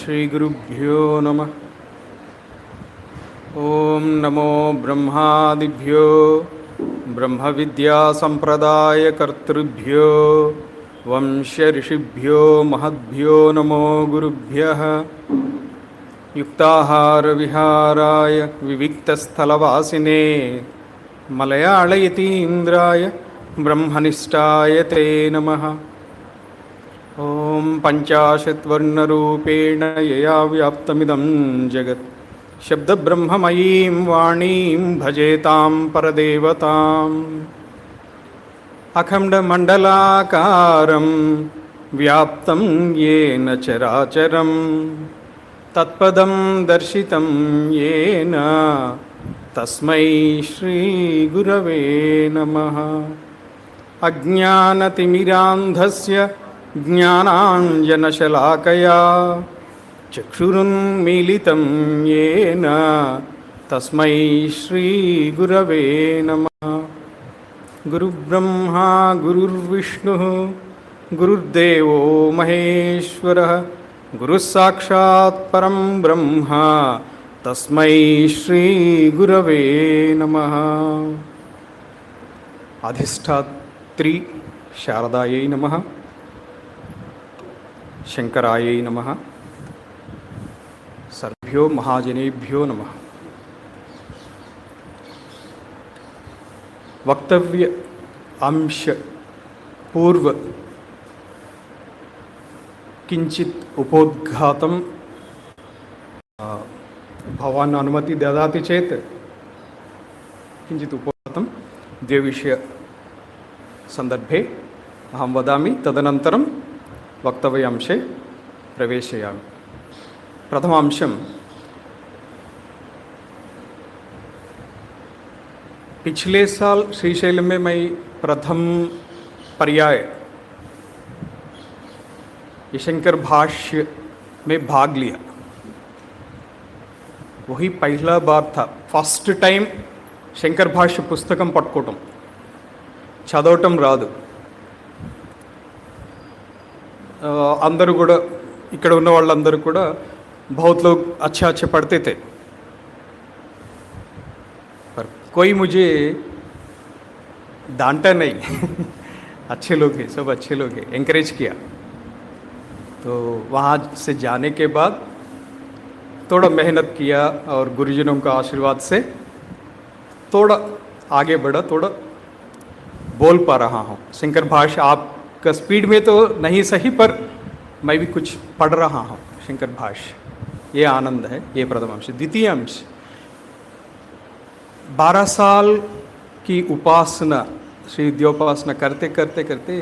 श्रीगुरुभ्यो नमः। ओम नमो ब्रह्मादिभ्यो ब्रह्मविद्यासंप्रदायकर्तृभ्यो वंश्य ऋषिभ्यो महद्भ्यो नमो गुरुभ्यः। युक्ताहार विहाराय विविक्तस्थलवासिने मलयाळयतीन्द्राय ब्रह्मनिष्ठाय ते नमः। ओम पंचाशद्वर्णरूपेण यया व्याप्तमिदं जगत् शब्दब्रह्ममयीं वाणीं भजेतां परदेवताम्। अखण्डमण्डलाकारं व्याप्तं येन चराचरं तत्पदं दर्शितं येन तस्मै श्रीगुरवे नमः। अज्ञानतिमिरान्धस्य ज्ञानाञ्जनशलाकया चक्षुरुन्मीलितं येन तस्मै श्रीगुरवे नमः। गुरुब्रह्मा गुरुर्विष्णुः गुरुर्देवो महेश्वरः गुरुस्साक्षात् परं ब्रह्म तस्मै श्रीगुरवे नमः। अधिष्ठात्री शारदायै नमः। शंकरायै नमः। सर्भ्यो महाजनेभ्यो नमः। वक्तव्य अंश पूर्व किंचित उपोद्घातं भवान् अनुमति ददाति चेत् किंचित उपोद्घातं द्वे विषय संदर्भे अहं वदामि, तदनन्तरं वक्तव्य अंशे प्रवेशयामि। प्रथमांशं पिछले साल श्रीशैलम में मैं प्रथम पर्याय शंकर भाष्य में भाग लिया। वही पहला बार था, फर्स्ट टाइम शंकर भाष्य पुस्तकं पట్టుకోవటం, చదవటం రాదు। अंदर కూడా ఇక్కడ ఉన్న వాళ్ళందరూ కూడా बहुत लोग अच्छे अच्छे पढ़ते थे, पर कोई मुझे डांटा नहीं अच्छे लोग हैं, सब अच्छे लोग हैं, एंकरेज किया। तो वहाँ से जाने के बाद थोड़ा मेहनत किया और गुरुजनों का आशीर्वाद से थोड़ा आगे बढ़ा, थोड़ा बोल पा रहा हूँ। शंकर भाष्य आपका स्पीड में तो नहीं सही, पर मैं भी कुछ पढ़ रहा हूँ शंकर भाष्य। ये आनंद है। ये प्रथम अंश। द्वितीय अंश, 12 साल की उपासना, श्री विद्योपासना करते करते करते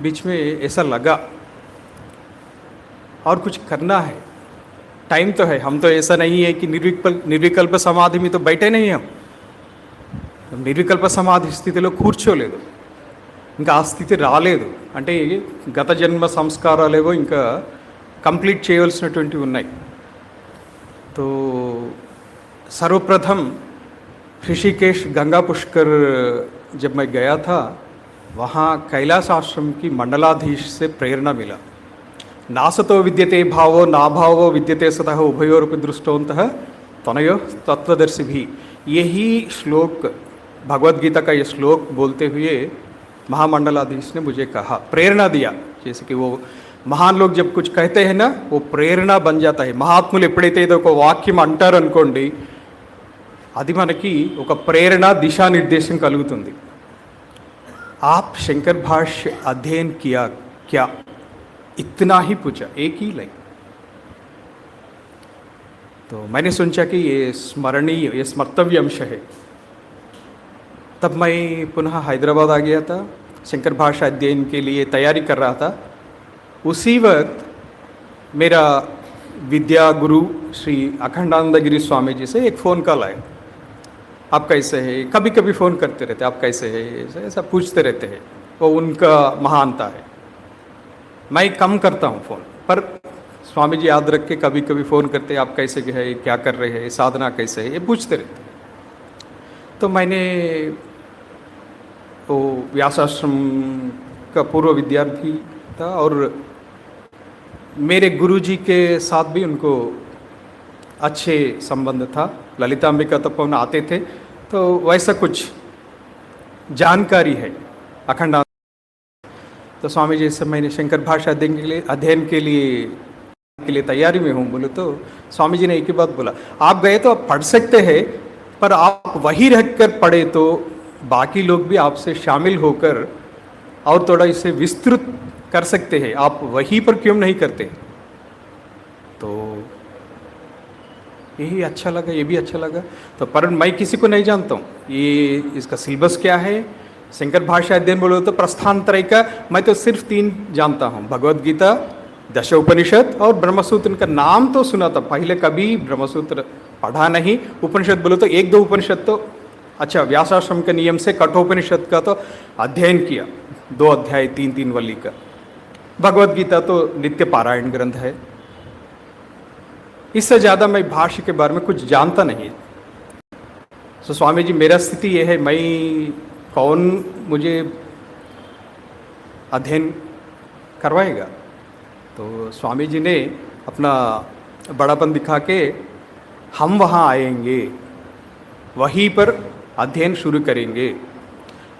बीच में ऐसा लगा और कुछ करना है, टाइम तो है। हम तो ऐसा नहीं है कि निर्विकल्प समाधि में तो बैठे नहीं हम। నిర్వికల్ప సమాధి స్థితిలో కూర్చోలేదు, ఇంకా ఆ స్థితి రాలేదు। అంటే గత జన్మ సంస్కారాలేవో ఇంకా కంప్లీట్ చేయవలసినటువంటివి ఉన్నాయి। तो सर्वप्रथम ऋषिकेश गंगा पुष्कर जब मैं गया था, वहाँ कैलाश आश्रम की मंडलाधीश से प्रेरणा मिला। नासतो विद्यते भावो नाभावो विद्यते सतः उभयोरपि दृष्टवन्तः तनयो तत्वदर्शी भी। यही श्लोक, भगवद गीता का ये श्लोक बोलते हुए महामंडलाधीश ने मुझे कहा, प्रेरणा दिया। जैसे कि वो महान लोग जब कुछ कहते हैं ना, वो प्रेरणा बन जाता है। మహాత్ములు ఎప్పుడైతే ఏదో ఒక వాక్యం అంటారు అనుకోండి, అది మనకి ఒక ప్రేరణ, దిశానిర్దేశం కలుగుతుంది। आप शंकर भाष्य अध्ययन किया क्या? इतना ही पूछा, एक ही लाइन। तो मैंने सोचा कि ये स्मरणीय, ये स्मर्तव्य अंश है। तब मैं पुनः हैदराबाद आ गया था, शंकर भाष्य अध्ययन के लिए तैयारी कर रहा था। उसी वक्त मेरा विद्या गुरु श्री अखंडानंदगिरी स्वामी जी से एक फ़ोन कॉल आया। आप कैसे हैं? कभी कभी फ़ोन करते रहते, आप कैसे हैं, ऐसा पूछते रहते हैं। वो उनका महानता है। मैं कम करता हूँ फ़ोन, पर स्वामी जी याद रख के कभी कभी फ़ोन करते, आप कैसे हैं, क्या कर रहे हैं, साधना कैसे है, ये पूछते रहते। तो मैंने वो व्यासाश्रम का पूर्व विद्यार्थी था और मेरे गुरुजी के साथ भी उनको अच्छे संबंध था। ललितांबिका तपोवन आते थे, तो वैसा कुछ जानकारी है अखंड। तो स्वामी जी से मैंने शंकर भाषा अध्ययन के लिए तैयारी में हूँ बोले, तो स्वामी जी ने एक ही बात बोला, आप गए तो आप पढ़ सकते हैं, पर आप वहीं रहकर पढ़े तो बाकी लोग भी आपसे शामिल होकर और थोड़ा इसे विस्तृत कर सकते हैं, आप वहीं पर क्यों नहीं करते। तो यही अच्छा लगा, ये भी अच्छा लगा। तो पर मैं किसी को नहीं जानता हूँ ये इसका सिलेबस क्या है। शंकर भाषा अध्ययन बोलो तो प्रस्थानत्रय का मैं तो सिर्फ 3 जानता हूँ, भगवद गीता, दश उपनिषद और ब्रह्मसूत्र का नाम तो सुना था, पहले कभी ब्रह्मसूत्र पढ़ा नहीं। उपनिषद बोलो तो 1-2 उपनिषद तो अच्छा व्यासाश्रम के नियम से कठोपनिषद का तो अध्ययन किया, 2 अध्याय 3-3 वल्ली का। भगवद गीता तो नित्य पारायण ग्रंथ है। इससे ज़्यादा मैं भाष्य के बारे में कुछ जानता नहीं। तो स्वामी जी मेरा स्थिति ये है, मैं कौन मुझे अध्ययन करवाएगा। तो स्वामी जी ने अपना बड़ापन दिखा के हम वहाँ आएंगे, वहीं पर अध्ययन शुरू करेंगे।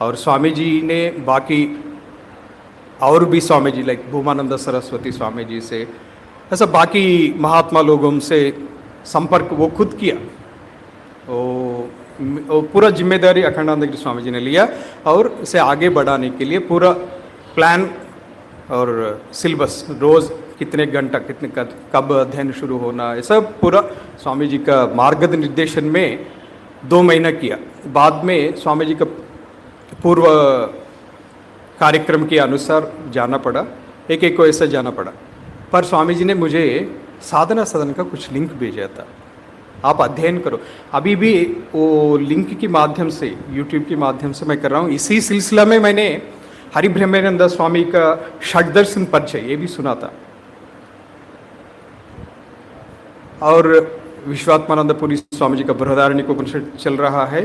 और स्वामी जी ने बाकी और भी स्वामी जी लाइक भूमानंद सरस्वती स्वामी जी से ऐसा बाकी महात्मा लोगों से संपर्क वो खुद किया। वो पूरा जिम्मेदारी अखंडानंदगिरी स्वामी जी ने लिया और इसे आगे बढ़ाने के लिए पूरा प्लान और सिलेबस, रोज़ कितने घंटा कितने कब अध्ययन शुरू होना, ये सब पूरा स्वामी जी का मार्गदर्शन में 2 महीना किया। बाद में स्वामी जी का पूर्व कार्यक्रम के अनुसार जाना पड़ा, एक को ऐसा जाना पड़ा। पर स्वामी जी ने मुझे साधना सदन का कुछ लिंक भेजा था, आप अध्ययन करो। अभी भी वो लिंक के माध्यम से, यूट्यूब के माध्यम से मैं कर रहा हूँ। इसी सिलसिला में मैंने हरिब्रह्मानंद स्वामी का षड्दर्शन परिचय ये भी सुना था, और विश्वात्मानंद पुरी स्वामी जी का बृहदारण्यक उपनिषद चल रहा है।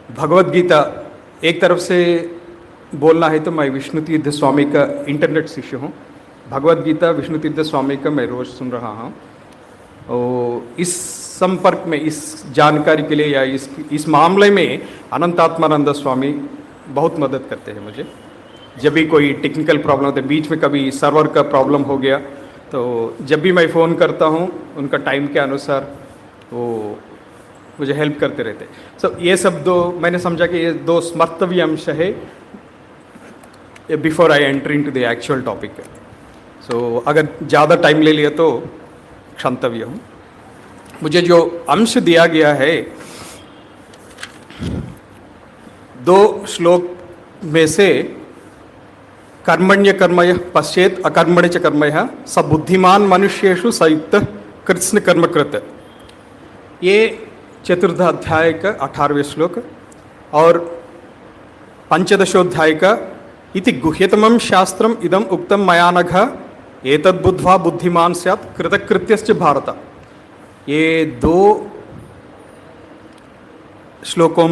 भगवद गीता एक तरफ से बोलना है तो मैं विष्णु तीर्थ स्वामी का इंटरनेट शिष्य हूँ। भगवद गीता विष्णु तीर्थ स्वामी का मैं रोज़ सुन रहा हूँ। और इस संपर्क में, इस जानकारी के लिए या इस मामले में अनंतात्मानंद स्वामी बहुत मदद करते हैं मुझे। जब भी कोई टेक्निकल प्रॉब्लम होता है, बीच में कभी सर्वर का प्रॉब्लम हो गया, तो जब भी मैं फ़ोन करता हूँ उनका टाइम के अनुसार वो मुझे हेल्प करते रहते। सो ये सब 2 मैंने समझा कि ये 2 स्मर्तव्य अंश है before I enter into the actual topic. So अगर ज़्यादा टाइम ले लिया तो क्षंतव्य हूँ। मुझे जो अंश दिया गया है 2 श्लोक में से, कर्मण्य कर्मय पश्चेत अकर्मण्य च कर्मय स बुद्धिमान मनुष्येषु संयुक्त कृत्स्न कर्मकृत, ये 4th अध्याय का 18वें श्लोक। और 15th का इति गुह्यतमं शास्त्रम इदम उक्तम मया नघ एतद् बुद्ध्वा बुद्धिमान स्यात् कृतकृत्यश्च भारत। ये 2 श्लोकों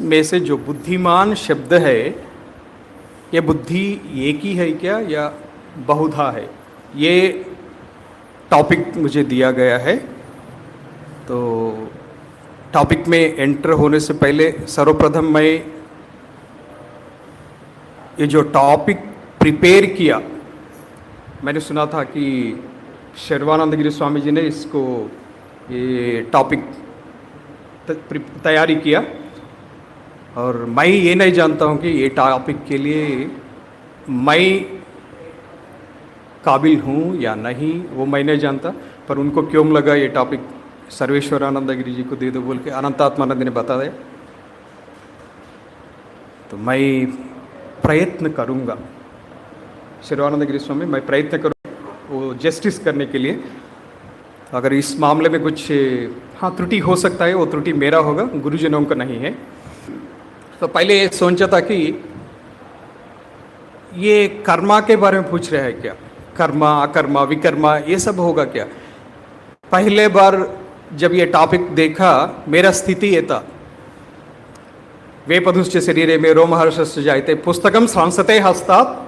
में से जो बुद्धिमान शब्द है, ये बुद्धि एक ही है क्या या बहुधा है, ये टॉपिक मुझे दिया गया है। तो टॉपिक में एंटर होने से पहले सर्वप्रथम मैं ये जो टॉपिक प्रिपेयर किया, मैंने सुना था कि शर्वानंद गिरी स्वामी जी ने इसको ये टॉपिक तैयारी किया, और मैं ये नहीं जानता हूँ कि ये टॉपिक के लिए मैं काबिल हूँ या नहीं, वो मैं नहीं जानता। पर उनको क्यों लगा ये टॉपिक सर्वेश्वरानंद गिरी जी को दे दो बोल के अनंतात्मानंद ने बता दिया। तो मैं प्रयत्न करूँगा, शर्वानंद गिरी स्वामी, मैं प्रयत्न करूँ वो जस्टिस करने के लिए। अगर इस मामले में कुछ त्रुटि हो सकता है, वो त्रुटि मेरा होगा, गुरुजनों का नहीं है। तो पहले ये सोचा था कि ये कर्मा के बारे में पूछ रहे हैं क्या, कर्मा अकर्मा विकर्मा ये सब होगा क्या। पहले बार जब ये टॉपिक देखा, मेरा स्थिति ये था, वेपधुश्च शरीरे में रोमहर्षश्च जायते पुस्तकम सांसते हस्तात्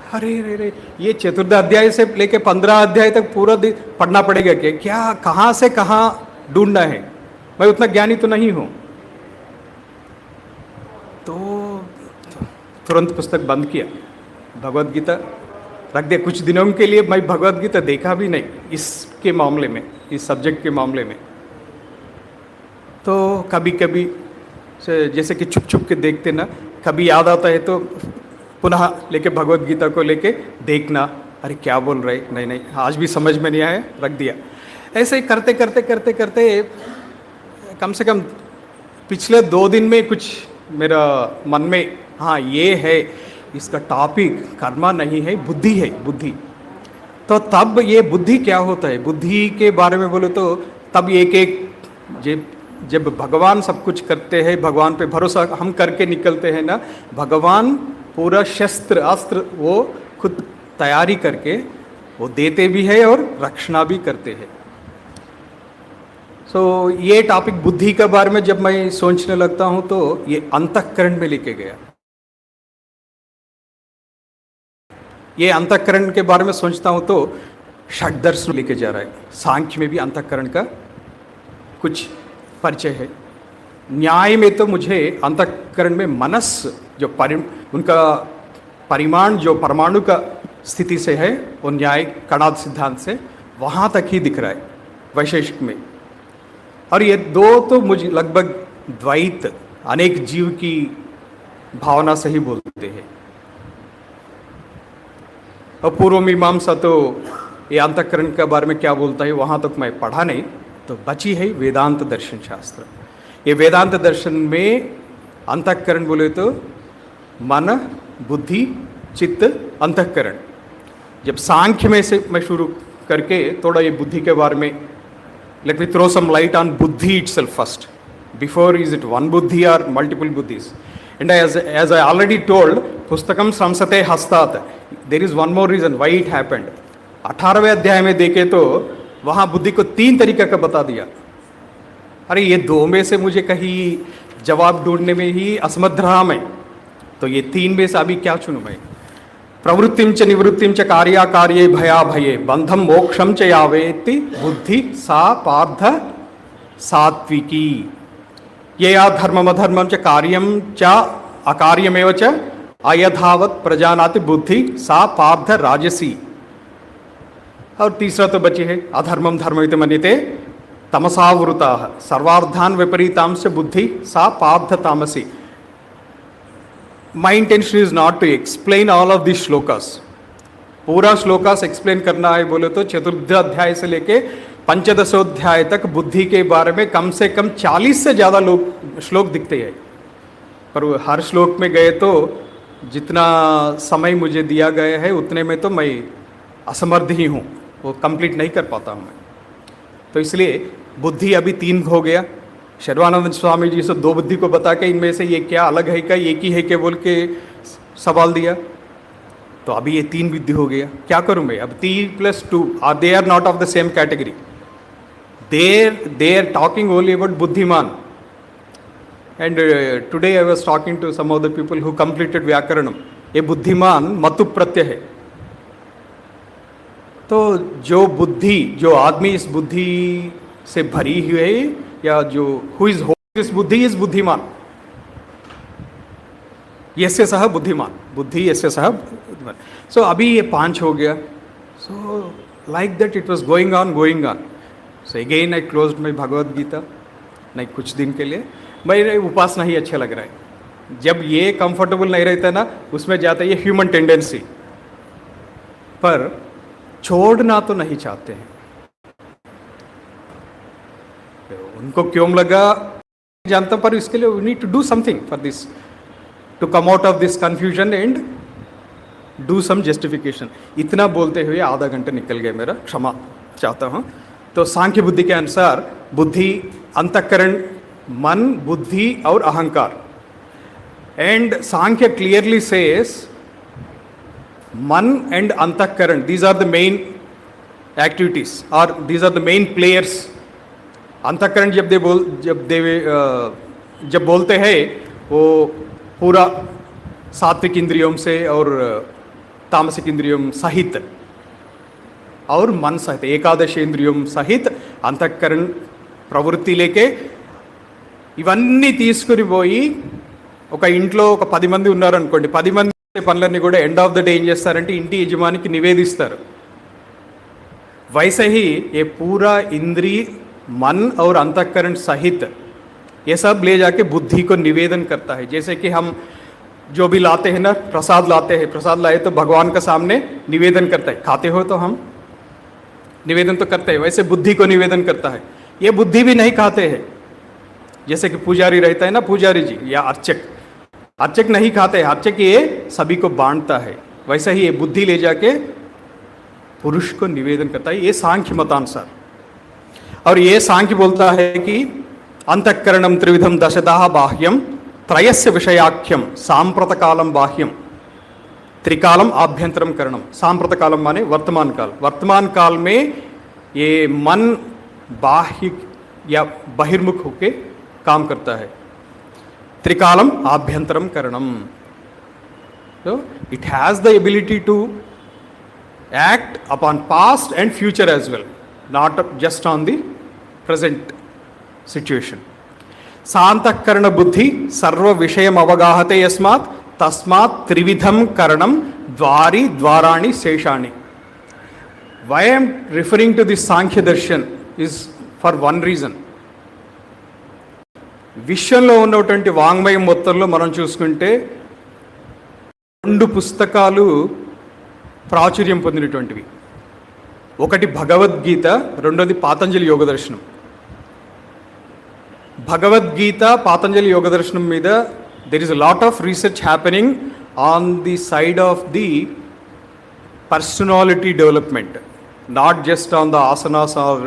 अरे रे रे, ये चतुर्थ अध्याय से लेके 15 अध्याय तक पूरा पढ़ना पड़ेगा क्या? क्या कहाँ से कहाँ ढूंढना है? मैं उतना ज्ञानी तो नहीं हूँ। तो तुरंत पुस्तक बंद किया, भगवद गीता रख दिया। कुछ दिनों के लिए मैं भगवद गीता देखा भी नहीं इसके मामले में, इस सब्जेक्ट के मामले में। तो कभी कभी जैसे कि छुप छुप के देखते ना, कभी याद आता है तो पुनः लेके भगवद गीता को लेके देखना, अरे क्या बोल रहे, नहीं नहीं आज भी समझ में नहीं आया, रख दिया। ऐसे ही करते करते करते करते कम से कम पिछले 2 दिन में कुछ मेरा मन में, हाँ ये है, इसका टॉपिक कर्मा नहीं है, बुद्धि है, बुद्धि। तो तब ये बुद्धि क्या होता है, बुद्धि के बारे में बोले तो तब एक एक जब भगवान सब कुछ करते हैं, भगवान पे भरोसा हम करके निकलते हैं ना, भगवान पूरा शस्त्र अस्त्र वो खुद तैयारी करके वो देते भी है और रक्षणा भी करते हैं। सो ये टॉपिक बुद्धि के बारे में जब मैं सोचने लगता हूँ तो ये अंतःकरण में लेके गया। ये अंतःकरण के बारे में सोचता हूँ तो षड्दर्शन लेके जा रहा है। सांख्य में भी अंतःकरण का कुछ परिचय है। न्याय में तो मुझे अंतःकरण में मनस जो उनका परिमाण जो परमाणु का स्थिति से है, वो न्याय कणाद सिद्धांत से वहाँ तक ही दिख रहा है वैशेषिक में। और ये दो तो मुझे लगभग द्वैत अनेक जीव की भावना से ही बोलते हैं। और पूर्व मीमांसा तो ये अंतःकरण के बारे में क्या बोलता है वहाँ तक मैं पढ़ा नहीं, तो बची है वेदांत दर्शन शास्त्र। ये वेदांत दर्शन में अंतःकरण बोले तो मन, बुद्धि, चित्त, अंतःकरण। जब सांख्य में से मैं शुरू करके थोड़ा ये बुद्धि के बारे में, let me throw some light on buddhi itself first. Before, is it one buddhi or multiple buddhis? And as I already told, pustakam samsate hastat. There is one more reason why it happened. 18वें अध्याय में देखे तो वहाँ बुद्धि को 3 तरीके का बता दिया। अरे ये 2 में से मुझे कहीं जवाब ढूंढने में ही असमर्थ रहा मैं, तो ये 3 में से अभी क्या चुनूं मैं? प्रवृत्तिं च निवृत्तिं च कार्याकार्ये भया भये बंधम मोक्षम च यावेति बुद्धि सा पार्थ सात्विकी। ये या धर्मम अधर्मम च कार्यम च अकार्यमेव च अयथावत प्रजानाति बुद्धि सा पार्थ राजसी। और तीसरा तो बची है अधर्मम धर्ममिति मन्यते तमसावृता सर्वार्थान विपरीतां च बुद्धि सा पार्थ तामसी। My intention is not to explain all of these shlokas. पूरा श्लोकास एक्सप्लेन करना है बोले तो चतुर्थ अध्याय से लेके पंचदशोध्याय तक बुद्धि के बारे में कम से कम 40 से ज़्यादा श्लोक दिखते हैं। पर हर श्लोक में गए तो जितना समय मुझे दिया गया है उतने में तो मैं असमर्थ ही हूँ, वो कंप्लीट नहीं कर पाता हूँ मैं। तो इसलिए बुद्धि अभी 3 हो गया। शर्वानंद स्वामी जी से 2 बुद्धि को बता के इनमें से ये क्या अलग है, क्या एक ही है क्या बोल के सवाल दिया। तो अभी ये 3 बुद्धि हो गया। क्या करूं मैं अब? 3 + 2 they are not of the same category. They are talking only about बुद्धिमान। And today I was talking to some of the people who completed व्याकरणम। ये बुद्धिमान मतु प्रत्यय है। तो जो बुद्धि, जो आदमी इस बुद्धि से भरी हुई है, या जो हु इज दिस बुद्धि इज बुद्धिमान। यस्य सह बुद्धिमान, बुद्धि यस्य सह बुद्धिमान। सो अभी ये 5 हो गया। So like that it was going on. So again I closed my Bhagavad Gita. नहीं, कुछ दिन के लिए मेरे उपासना ही अच्छा लग रहा है। जब ये कंफर्टेबल नहीं रहता ना, उसमें जाता है ये ह्यूमन टेंडेंसी, पर छोड़ना तो नहीं चाहते हैं। उनको क्यों लगा जानता, पर इसके लिए we need to do something for this, to come out of this confusion and do some justification. इतना बोलते हुए आधा घंटा निकल गया मेरा, क्षमा चाहता हूँ। तो सांख्य बुद्धि के अनुसार बुद्धि, अंतःकरण, मन, बुद्धि और अहंकार। एंड सांख्य क्लियरली सेज मन एंड अंतःकरण, these are the main activities और these are the main players. अंतःकरण जब बोलते हैं वो पूरा सात्विक इंद्रियों से और तामसिक इंद्रियों सहित और मन सहित एकादश इंद्रियों सहित अंतःकरण ప్రవృత్తి లేకే ఇవన్నీ తీసుకుని పోయి ఒక ఇంట్లో ఒక 10 మంది ఉన్నారనుకోండి, 10 మంది పనులన్నీ కూడా ఎండ్ ఆఫ్ ద డే ఏం చేస్తారంటే ఇంటి యజమానికి నివేదిస్తారు. वैसे ही ये पूरा इंद्रिय मन और अंतःकरण सहित ये सब ले जाके बुद्धि को निवेदन करता है. जैसे कि हम जो भी लाते हैं ना, प्रसाद लाते हैं, प्रसाद लाए तो भगवान का सामने निवेदन करता है. खाते हो तो हम निवेदन तो करते हैं, वैसे बुद्धि को निवेदन करता है. ये बुद्धि भी नहीं खाते हैं. जैसे कि पुजारी रहता है ना, पुजारी जी या अर्चक, अर्चक नहीं खाते हैं. अर्चक ये सभी को बांटता है. वैसा ही ये बुद्धि ले जाके पुरुष को निवेदन करता है. ये सांख्य मतानुसार. और ये सांख्य बोलता है कि अंतःकरणम त्रिविधम दशदाह बाह्यम त्रयस्य विषयाख्यम सांप्रत कालम बाह्यम त्रिकालम आभ्यंतरम करणम. सांप्रत कालम माने वर्तमान काल. वर्तमान काल में ये मन बाह्य या बहिर्मुख होके काम करता है. त्रिकालम आभ्यंतरम करणम. So it has the ability to act upon past and future as well, not just on the present situation. सांतःकरण बुद्धि सर्व विषयम अवगाहते यस्मात् तस्मात् त्रिविधम करणम द्वारि द्वाराणि शेषाणि. Why I am referring to this Sankhya Darshan is for one reason. విశ్వంలో ఉన్నటువంటి వాంగ్మయం మొత్తంలో మనం చూసుకుంటే 2 పుస్తకాలు ప్రాచుర్యం పొందినటువంటివి. ఒకటి భగవద్గీత, రెండోది పాతంజలి యోగ దర్శనం. భగవద్గీత, పాతంజలి యోగ దర్శనం మీద there is a lot of research happening on the side of the personality development, not just on the asanas or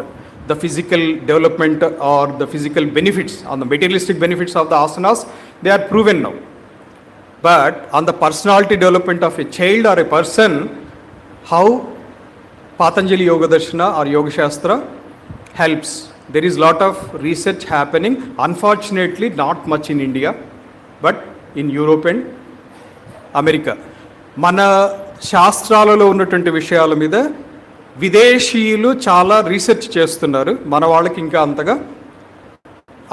the physical development or the physical benefits, on the materialistic benefits of the asanas, they are proven now. But on the personality development of a child or a person, how Patanjali Yoga Darshana or Yoga Shastra helps. There is lot of research happening. Unfortunately, not much in India, but in Europe and America. మన శాస్త్రాలలో ఉన్నటువంటి విషయాల మీద విదేశీయులు చాలా research చేస్తున్నారు. మన వాళ్ళకి ఇంకా అంతగా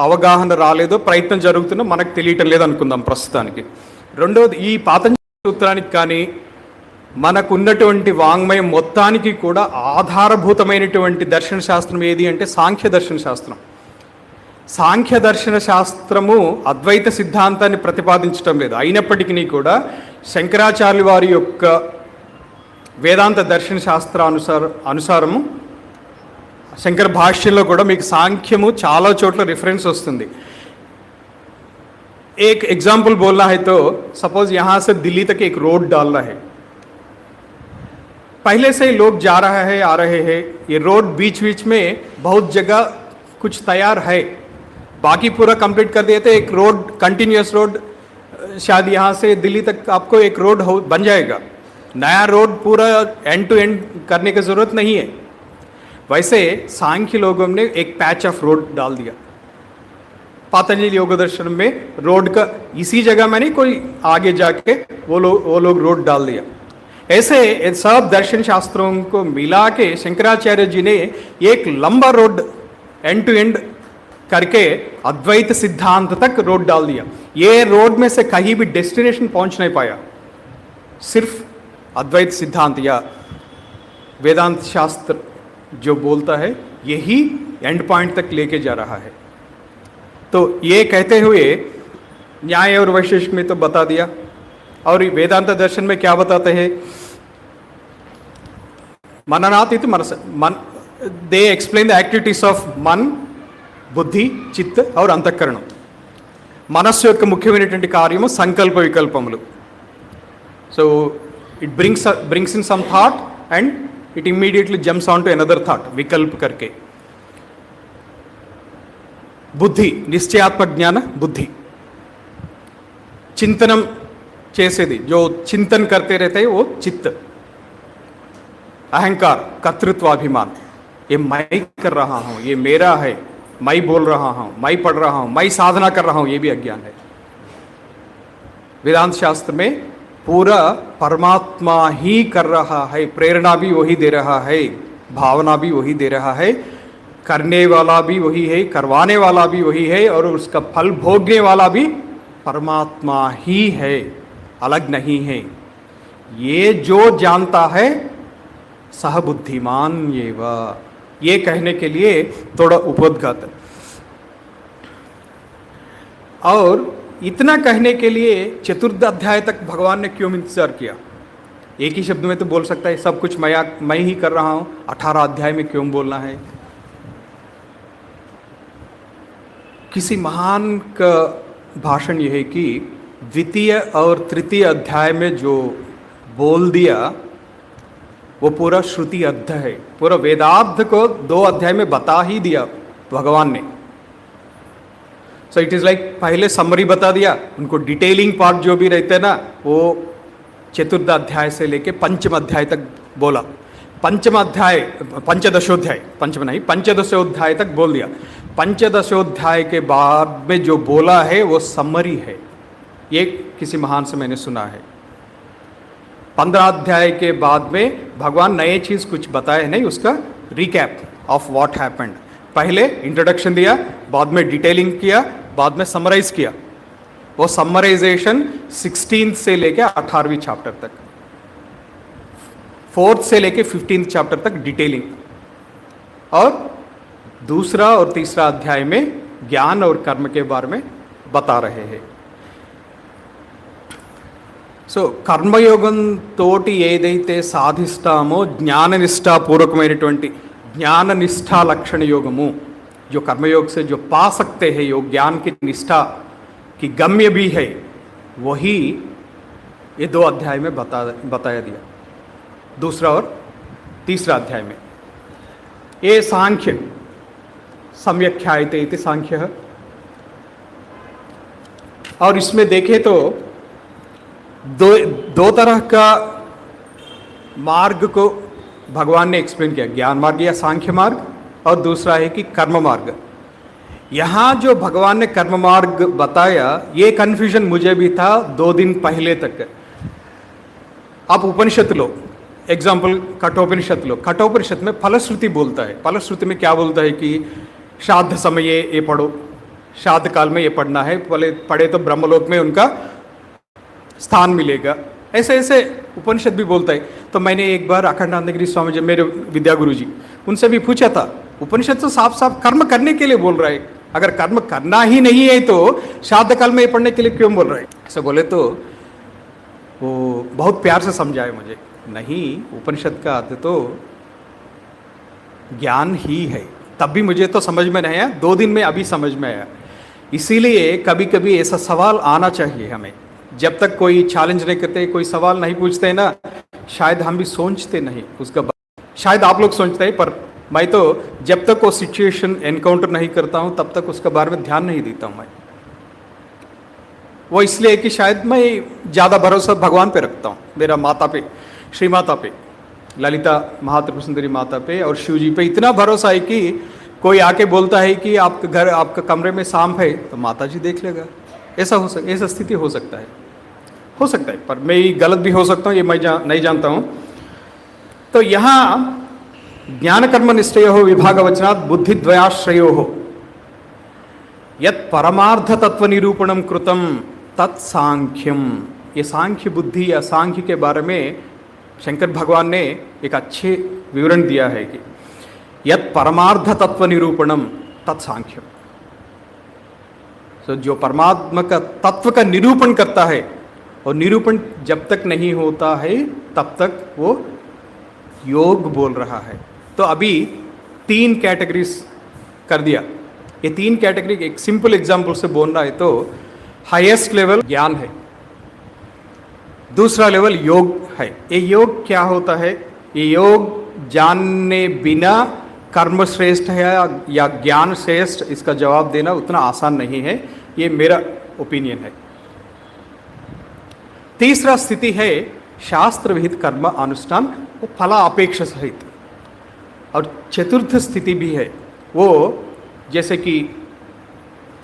అవగాహన రాలేదో, ప్రయత్నం జరుగుతున్నా మనకు తెలియటం లేదు అనుకుందాం ప్రస్తుతానికి. రెండోది, ఈ పాతంజలి సూత్రానికి కానీ మనకున్నటువంటి వాంగ్మయం మొత్తానికి కూడా ఆధారభూతమైనటువంటి దర్శన శాస్త్రం ఏది అంటే సాంఖ్య దర్శన శాస్త్రం. సాంఖ్య దర్శన శాస్త్రము అద్వైత సిద్ధాంతాన్ని ప్రతిపాదించడం లేదు. అయినప్పటికీ కూడా శంకరాచార్యుల వారి యొక్క వేదాంత దర్శన శాస్త్ర అనుసారము శంకర భాష్యంలో కూడా మీకు సాంఖ్యము చాలా చోట్ల రిఫరెన్స్ వస్తుంది. एक एग्जाम्पल बोलना है तो सपोज यहाँ से दिल्ली तक एक रोड डालना है. पहले से ही लोग जा रहा है, आ रहे हैं. ये रोड बीच बीच में बहुत जगह कुछ तैयार है, बाकी पूरा कंप्लीट कर दिए तो एक रोड, कंटिन्यूस रोड, शायद यहाँ से दिल्ली तक आपको एक रोड बन जाएगा. नया रोड पूरा एंड टू एंड करने की ज़रूरत नहीं है. वैसे सांख्य लोगों ने एक पैच ऑफ रोड डाल दिया. पातंजलि योग दर्शन में रोड का इसी जगह में नहीं, कोई आगे जाके वो लोग रोड डाल दिया. ऐसे सब दर्शन शास्त्रों को मिला के शंकराचार्य जी ने एक लंबा रोड एंड टू एंड करके अद्वैत सिद्धांत तक रोड डाल दिया. ये रोड में से कहीं भी डेस्टिनेशन पहुंच नहीं पाया. सिर्फ अद्वैत सिद्धांत या वेदांत शास्त्र जो बोलता है यही एंड पॉइंट तक लेके जा रहा है. तो ये कहते हुए न्याय और वैशेषिक में तो बता दिया. और वेदांत दर्शन में क्या बताते हैं? मननात् इति मनस, they explain the activities of मन, బుద్ధి, చిత్ और అంతఃకరణం. మనస్సు యొక్క ముఖ్యమైనటువంటి కార్యము సంకల్ప వికల్పములు. So it brings in some thought and it immediately jumps on to another thought వికల్ప్ करके. బుద్ధి, నిశ్చయాత్మక జ్ఞాన బుద్ధి, चिंतनम చేసేది, जो चिंतन करते रहते हैं वो चित्त. अहंकार, कर्तृत्वाभिमान, ये मैं कर रहा हूँ, ये मेरा है, मैं बोल रहा हूँ, मैं पढ़ रहा हूँ, मैं साधना कर रहा हूँ, ये भी अज्ञान है. वेदांत शास्त्र में पूरा परमात्मा ही कर रहा है, प्रेरणा भी वही दे रहा है, भावना भी वही दे रहा है, करने वाला भी वही है, करवाने वाला भी वही है, और उसका फल भोगने वाला भी परमात्मा ही है, अलग नहीं है। ये जो जानता है सह बुद्धिमान ये कहने के लिए थोड़ा उपोद्घात। और इतना कहने के लिए चतुर्थ अध्याय तक भगवान ने क्यों इंतजार किया? एक ही शब्द में तो बोल सकता है सब कुछ मैं ही कर रहा हूं, 18 अध्याय में क्यों बोलना है? किसी महान का भाषण यह है कि द्वितीय और तृतीय अध्याय में जो बोल दिया वो पूरा श्रुति अर्थ है, पूरा वेदार्थ को 2 अध्याय में बता ही दिया भगवान ने। सो इट इज़ लाइक पहले समरी बता दिया, उनको डिटेलिंग पार्ट जो भी रहते हैं ना वो चतुर्थ अध्याय से लेके पंचम अध्याय तक बोला। पंचम अध्याय पंचदशोध्याय, पंचम नहीं पंचदशोध्याय तक बोल दिया। पंचदशोध्याय के बाद में जो बोला है वो समरी है, ये किसी महान से मैंने सुना है। 15 अध्याय के बाद में भगवान नए चीज कुछ बताए नहीं, उसका रिकैप ऑफ व्हाट हैपेंड। पहले इंट्रोडक्शन दिया, बाद में डिटेलिंग किया, बाद में समराइज किया। वो समराइजेशन 16 से लेके 18वीं चैप्टर तक, 4th से लेके 15th चैप्टर तक डिटेलिंग, और दूसरा और तीसरा अध्याय में ज्ञान और कर्म के बारे में बता रहे हैं। సో కర్మయోగం తోటి ఏదైతే సాధిస్తామో జ్ఞాననిష్టాపూర్వకమైనటువంటి జ్ఞాననిష్ठा लक्षण योगमु, जो कर्मयोग से जो पा सकते हैं, योग ज्ञान की निष्ठा की गम्य भी है, वही ये 2 अध्याय में बताया दिया, दूसरा और तीसरा अध्याय में। ये सांख्य सम्यक ख्यायते इति सांख्य, और इसमें देखें तो दो तरह का मार्ग को भगवान ने एक्सप्लेन किया, ज्ञान मार्ग या सांख्य मार्ग, और दूसरा है कि कर्म मार्ग। यहाँ जो भगवान ने कर्म मार्ग बताया, ये कन्फ्यूजन मुझे भी था 2 दिन पहले तक। आप उपनिषद लो, एग्जाम्पल कठोपनिषद लो, कठोपनिषद में फलश्रुति बोलता है। फलश्रुति में क्या बोलता है कि श्राद्ध समय ये पढ़ो, श्राद्ध काल में ये पढ़ना है, पढ़े तो ब्रह्मलोक में उनका स्थान मिलेगा, ऐसे ऐसे उपनिषद भी बोलता है। तो मैंने एक बार अखंडानंदगिरी स्वामी जी, मेरे विद्यागुरु जी, उनसे भी पूछा था, उपनिषद तो साफ साफ कर्म करने के लिए बोल रहा है, अगर कर्म करना ही नहीं है तो श्राद्ध काल में ये पढ़ने के लिए क्यों बोल रहा है? ऐसे बोले तो वो बहुत प्यार से समझाए मुझे, नहीं उपनिषद का अर्थ तो ज्ञान ही है। तब भी मुझे तो समझ में नहीं आया, 2 दिन में अभी समझ में आया। इसीलिए कभी कभी ऐसा सवाल आना चाहिए हमें, जब तक कोई चैलेंज नहीं करते, कोई सवाल नहीं पूछते ना, शायद हम भी सोचते नहीं उसका। शायद आप लोग सोचते हैं, पर मैं तो जब तक वो सिचुएशन एनकाउंटर नहीं करता हूं तब तक उसके बारे में ध्यान नहीं देता हूं मैं। वो इसलिए कि शायद मैं ज़्यादा भरोसा भगवान पे रखता हूँ, मेरा माता पे, श्री माता पे, ललिता महात्रिपुर सुंदरी माता पे और शिव जी पे इतना भरोसा है कि कोई आके बोलता है कि आपके घर, आपके कमरे में सांप है, तो माता जी देख लेगा। ऐसा स्थिति हो सकता है, पर मैं गलत भी हो सकता हूँ, ये मैं नहीं जानता हूँ। तो यहाँ ज्ञान कर्म निष्ठयो विभाग वचनात् बुद्धिद्वयाश्रयो यत् परमार्थ तत्व निरूपणम कृतम तत्सांख्यम। ये सांख्य बुद्धि या सांख्य के बारे में शंकर भगवान ने एक अच्छे विवरण दिया है कि यत् परमार्थ तत्व निरूपणम तत्सांख्यम। तो जो परमात्मा का तत्व का निरूपण करता है, और निरूपण जब तक नहीं होता है तब तक वो योग बोल रहा है। तो अभी 3 कैटेगरीज कर दिया। ये 3 कैटेगरी एक सिंपल एग्जांपल से बोलना है तो हाईएस्ट लेवल ज्ञान है, दूसरा लेवल योग है। ये योग क्या होता है? ये योग जानने बिना कर्म श्रेष्ठ है या ज्ञान श्रेष्ठ, इसका जवाब देना उतना आसान नहीं है, ये मेरा ओपिनियन है। तीसरा स्थिति है शास्त्र विहित कर्म अनुष्ठान, वो फला अपेक्षा सहित। और चतुर्थ स्थिति भी है, वो जैसे कि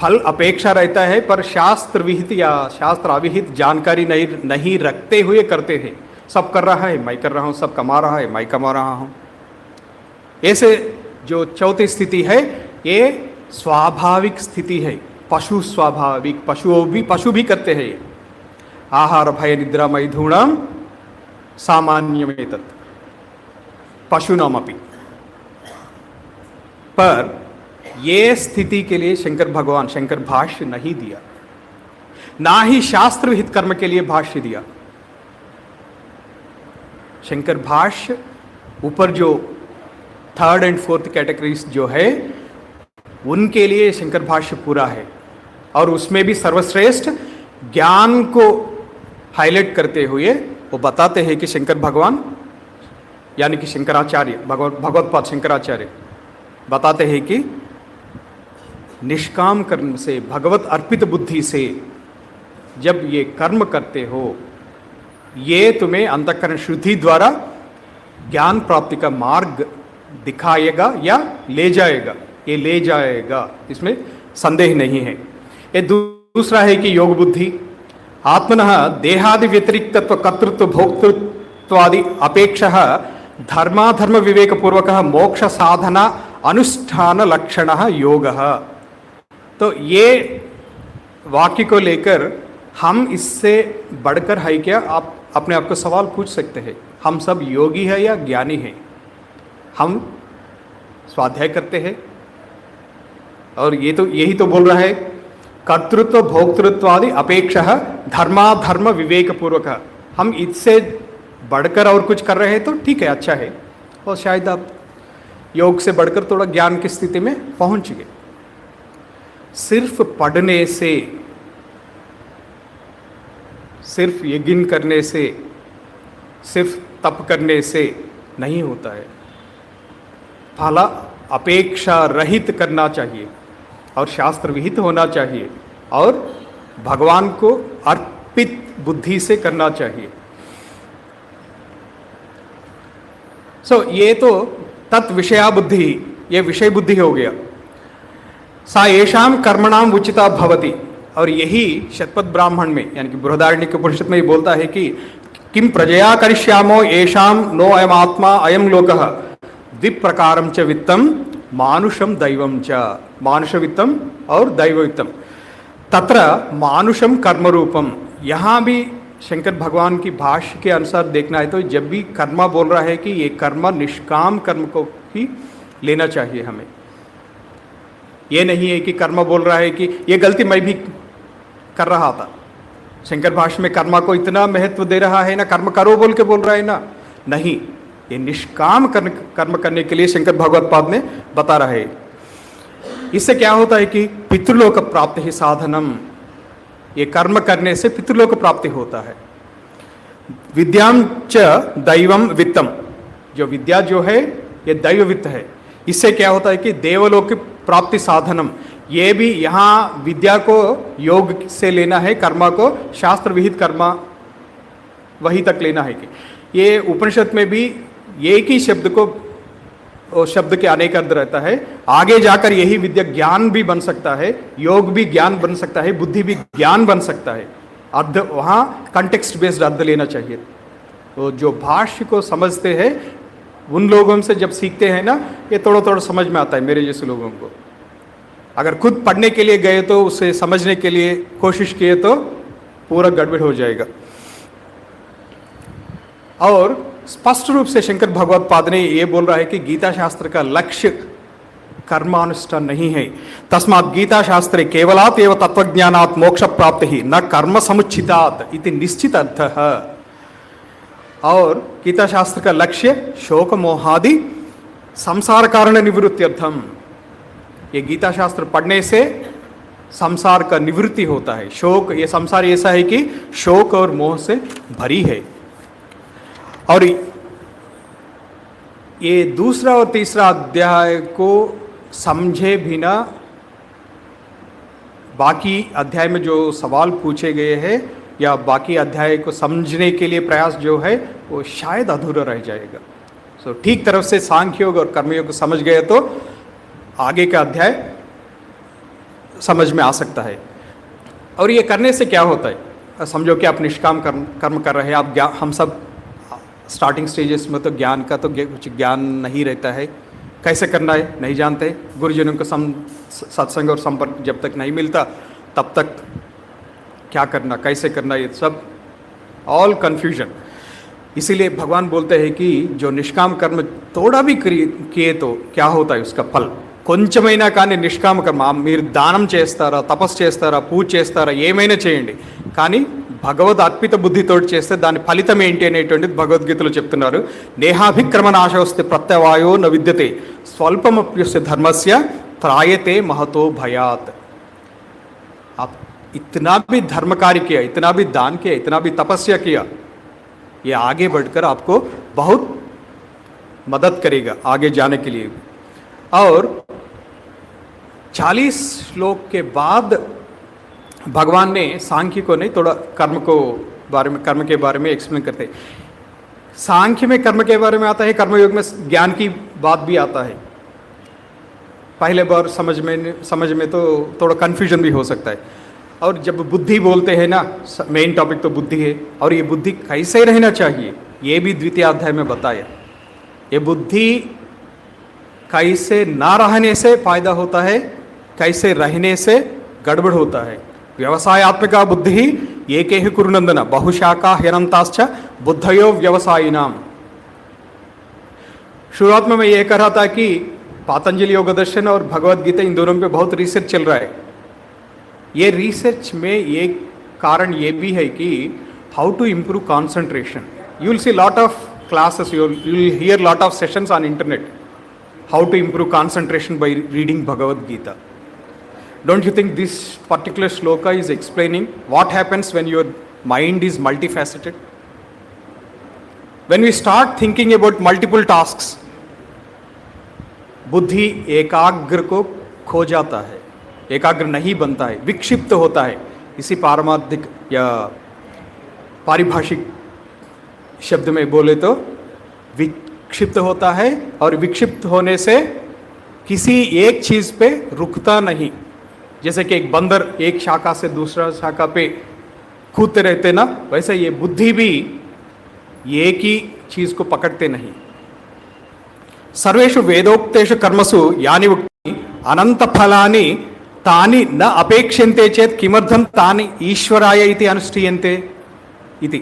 फल अपेक्षा रहता है, पर शास्त्र विहित या शास्त्र अविहित जानकारी नहीं रखते हुए करते हैं। सब कर रहा है मैं कर रहा हूँ, सब कमा रहा है मैं कमा रहा हूँ। ऐसे जो चौथी स्थिति है ये स्वाभाविक स्थिति है, पशु स्वाभाविक, पशु भी करते हैं। आहार भय निद्रा मैथुनम सामान्यमेतत् पशूनामपि। पर ये स्थिति के लिए शंकर भाष्य नहीं दिया, ना ही शास्त्र विहित कर्म के लिए भाष्य दिया। शंकर भाष्य ऊपर जो 3rd and 4th कैटेगरीज जो है उनके लिए शंकर भाष्य पूरा है, और उसमें भी सर्वश्रेष्ठ ज्ञान को हाईलाइट करते हुए वो बताते हैं कि शंकर भगवान यानी कि शंकराचार्य भगवत्पाद शंकराचार्य बताते हैं कि निष्काम कर्म से, भगवत अर्पित बुद्धि से जब ये कर्म करते हो, ये तुम्हें अंतःकरण शुद्धि द्वारा ज्ञान प्राप्ति का मार्ग दिखाएगा या ले जाएगा। ये ले जाएगा, इसमें संदेह नहीं है। ये दूसरा है कि योग बुद्धि आत्मनः देहादि व्यतिरिक्तत्व कर्तृत्व भोक्तृत्वादि अपेक्षः धर्माधर्म विवेक पूर्वक मोक्ष साधना अनुष्ठान लक्षणः योगः। तो ये वाक्य को लेकर हम इससे बढ़कर है क्या, आप अपने आप को सवाल पूछ सकते हैं। हम सब योगी है या ज्ञानी है? हम स्वाध्याय करते हैं और यही तो बोल रहा है कर्तृत्व भोक्तृत्व आदि अपेक्षा धर्माधर्म विवेक पूर्वक। हम इससे बढ़कर और कुछ कर रहे हैं तो ठीक है, अच्छा है, और शायद आप योग से बढ़कर थोड़ा ज्ञान की स्थिति में पहुंच गए। सिर्फ पढ़ने से, सिर्फ यज्ञ करने से, सिर्फ तप करने से नहीं होता है। फल अपेक्षा रहित करना चाहिए और शास्त्र विहित होना चाहिए और भगवान को अर्पित बुद्धि से करना चाहिए। ये तो तत् विषया बुद्धि, ये विषय बुद्धि हो गया। सा येषाम कर्मणाम उचिता भवति, और यही शतपथ ब्राह्मण में यानी कि बृहदारण्यक उपनिषद में बोलता है कि किम प्रजया करिष्यामो येषाम नो अयम आत्मा अयम लोकः द्विप्रकारम च वित्तम मानुषम दैवम च। मानुष वित्तम और दैव वित्तम, तत्र मानुषम कर्म रूपम। यहाँ भी शंकर भगवान की भाष्य के अनुसार देखना है तो जब भी कर्मा बोल रहा है कि ये कर्म निष्काम कर्म को ही लेना चाहिए हमें। ये नहीं है कि कर्म बोल रहा है कि ये गलती मैं भी कर रहा था। शंकर भाष्य में कर्मा को इतना महत्व दे रहा है ना, कर्म करो बोल के बोल रहा है ना, नहीं, ये निष्काम कर्म करने के लिए शंकर भगवत्पाद ने बता रहा है। इससे क्या होता है कि पितृलोक प्राप्ति ही साधनम, ये कर्म करने से पितृलोक प्राप्ति होता है। विद्याम च दैवम वित्तम, जो विद्या जो है ये दैव वित्त है। इससे क्या होता है कि देवलोक की प्राप्ति साधनम, ये भी यहाँ विद्या को योग से लेना है, कर्मा को शास्त्र विहित कर्मा वहीं तक लेना है। कि ये उपनिषद में भी एक ही शब्द को, शब्द के अनेक अर्थ रहता है। आगे जाकर यही विद्या ज्ञान भी बन सकता है, योग भी ज्ञान बन सकता है, बुद्धि भी ज्ञान बन सकता है। अर्थ वहाँ कंटेक्स्ट बेस्ड अर्थ लेना चाहिए। तो जो भाष्य को समझते हैं उन लोगों से जब सीखते हैं ना, ये थोड़ा थोड़ा समझ में आता है मेरे जैसे लोगों को। अगर खुद पढ़ने के लिए गए तो उसे समझने के लिए कोशिश किए तो पूरा गड़बड़ हो जाएगा। और स्पष्ट रूप से शंकर भगवत्पाद ने ये बोल रहा है कि गीता शास्त्र का लक्ष्य कर्मानुष्ठान नहीं है। तस्मात् गीता शास्त्रे केवलात् एव तत्वज्ञानात् मोक्ष प्राप्ति ही न कर्म समुचितात् इति निश्चित अर्थः। और गीता शास्त्र का लक्ष्य शोक मोहादि संसार कारण निवृत्त्यर्थम। ये गीता शास्त्र पढ़ने से संसार का निवृत्ति होता है। शोक, ये संसार ऐसा है कि शोक और मोह से भरी है। और ये दूसरा और तीसरा अध्याय को समझे बिना बाकी अध्याय में जो सवाल पूछे गए हैं या बाकी अध्याय को समझने के लिए प्रयास जो है वो शायद अधूरा रह जाएगा। ठीक तरफ से सांख्य योग और कर्मयोग को समझ गए तो आगे का अध्याय समझ में आ सकता है। और ये करने से क्या होता है, समझो कि आप निष्काम कर्म कर रहे हैं, आप ज्ञान, हम सब स्टार्टिंग स्टेजेस में तो ज्ञान का तो कुछ ज्ञान नहीं रहता है, कैसे करना है नहीं जानते, गुरुजनों को सत्संग और संपर्क जब तक नहीं मिलता तब तक क्या करना कैसे करना, ये सब ऑल कन्फ्यूजन। इसीलिए भगवान बोलते हैं कि जो निष्काम कर्म थोड़ा भी किए तो क्या होता है उसका फल, కొంచెమైనా కానీ నిష్కామ కర్మ, మీరు దానం చేస్తారా, తపస్సు చేస్తారా, పూజ చేస్తారా, ఏమైనా చేయండి, కానీ భగవద్ అర్పిత బుద్ధితో చేస్తే దాని ఫలితం ఏంటి అనేటువంటిది భగవద్గీతలో చెప్తున్నారు. నేహాభిక్రమ నాశోస్తి ప్రత్యవాయో న విద్యతే స్వల్పమప్యస్య ధర్మస్య త్రాయతే महतो भयात। आप इतना भी धर्म कार्य किया, इतना भी दान किया, इतना भी तपस्या किया, ये आगे बढ़कर आपको बहुत मदद करेगा आगे जाने के लिए। और 40 श्लोक के बाद भगवान ने सांख्य को नहीं, थोड़ा कर्म के बारे में एक्सप्लेन करते हैं। सांख्य में कर्म के बारे में आता है, कर्मयोग में ज्ञान की बात भी आता है। पहले बार समझ में तो थोड़ा कन्फ्यूजन भी हो सकता है। और जब बुद्धि बोलते हैं ना, मेन टॉपिक तो बुद्धि है, और ये बुद्धि कैसे रहना चाहिए ये भी द्वितीय अध्याय में बताया। ये बुद्धि कैसे ना रहने से फायदा होता है, कैसे रहने से गड़बड़ होता है। व्यवसायात्मिका बुद्धि एके ही कुरुनंदन बहुशाखा ह्यनंताश्च बुद्धयो व्यवसायिनाम। शुरुआत में मैं ये कह रहा था कि पातंजलि योग दर्शन और भगवद गीता इन दोनों पे बहुत रिसर्च चल रहा है। ये रिसर्च में एक कारण ये भी है कि how to improve concentration. You will see lot of classes, you will hear lot of sessions on internet, how to improve concentration by reading Bhagavad Gita. Don't you think this particular shloka is explaining what happens when your mind is multifaceted? When we start thinking about multiple tasks, बुद्धि एकाग्र को खो जाता है, एकाग्र नहीं बनता है, विक्षिप्त होता है। इसी पारमार्थिक या पारिभाषिक शब्द में बोले तो विक्षिप्त होता है, और विक्षिप्त होने से किसी एक चीज़ पे रुकता नहीं। जैसे कि एक बंदर एक शाखा से दूसरा शाखा पे कूदते रहते ना, वैसे ये बुद्धि भी एक ही चीज़ को पकड़ते नहीं। सर्वेषु वेदोक्तेषु कर्मसु यानि उक्तानि अनंत फलानि तानि न अपेक्षन्ते चेत् किमर्थं तानि ईश्वराय इति अनुष्ठीयन्ते इति।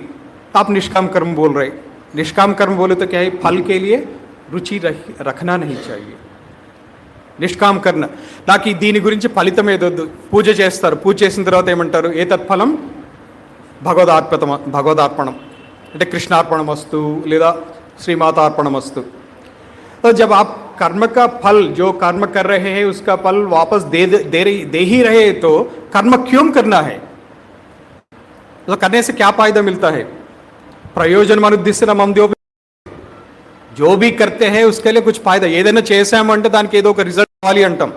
आप निष्काम कर्म बोल रहे, निष्काम कर्म बोले तो क्या है, फल के लिए रुचि रखना नहीं चाहिए। నిష్కామ కర్మ నాకు దీని గురించి ఫలితం ఏదొద్దు, పూజ చేస్తారు, పూజ చేసిన తర్వాత ఏమంటారు, ఏ తత్ఫలం భగవదార్పణం అంటే కృష్ణార్పణం వస్తు లేదా శ్రీమాతార్పణం వస్తు। तो जब आप कर्म का फल जो कर्म कर रहे हैं उसका फल वापस दे ही रहे तो कर्म क्यों करना है, तो करने से क्या फायदा मिलता है। प्रयोजन मनुद्देश्य ममद्यो, जो भी करते हैं उसके लिए कुछ फायदा, ఏదైనా చేసామంటే దానికి ఏదో ఒక రిజల్ట్ కావాలి అంటాం।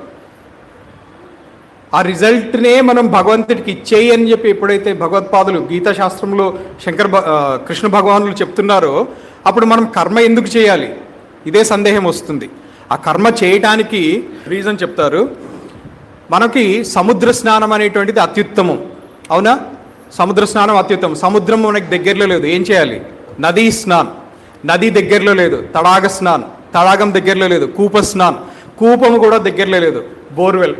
ఆ రిజల్ట్నే మనం భగవంతుడికి ఇచ్చేయి అని చెప్పి ఎప్పుడైతే భగవత్పాదులు గీతా శాస్త్రంలో కృష్ణ భగవానులు చెప్తున్నారో అప్పుడు మనం కర్మ ఎందుకు చేయాలి, ఇదే సందేహం వస్తుంది। ఆ కర్మ చేయటానికి రీజన్ చెప్తారు, మనకి సముద్ర స్నానం అనేటువంటిది అత్యుత్తమం, అవునా, సముద్ర స్నానం అత్యుత్తమం। సముద్రం మనకి దగ్గరలో లేదు, ఏం చేయాలి, నదీ స్నాన్, నది దగ్గరలో లేదు, తడాగ స్నాన్, తడాగం దగ్గరలో లేదు, కూప స్నాన్, కూపం కూడా దగ్గరలో లేదు, బోర్వెల్,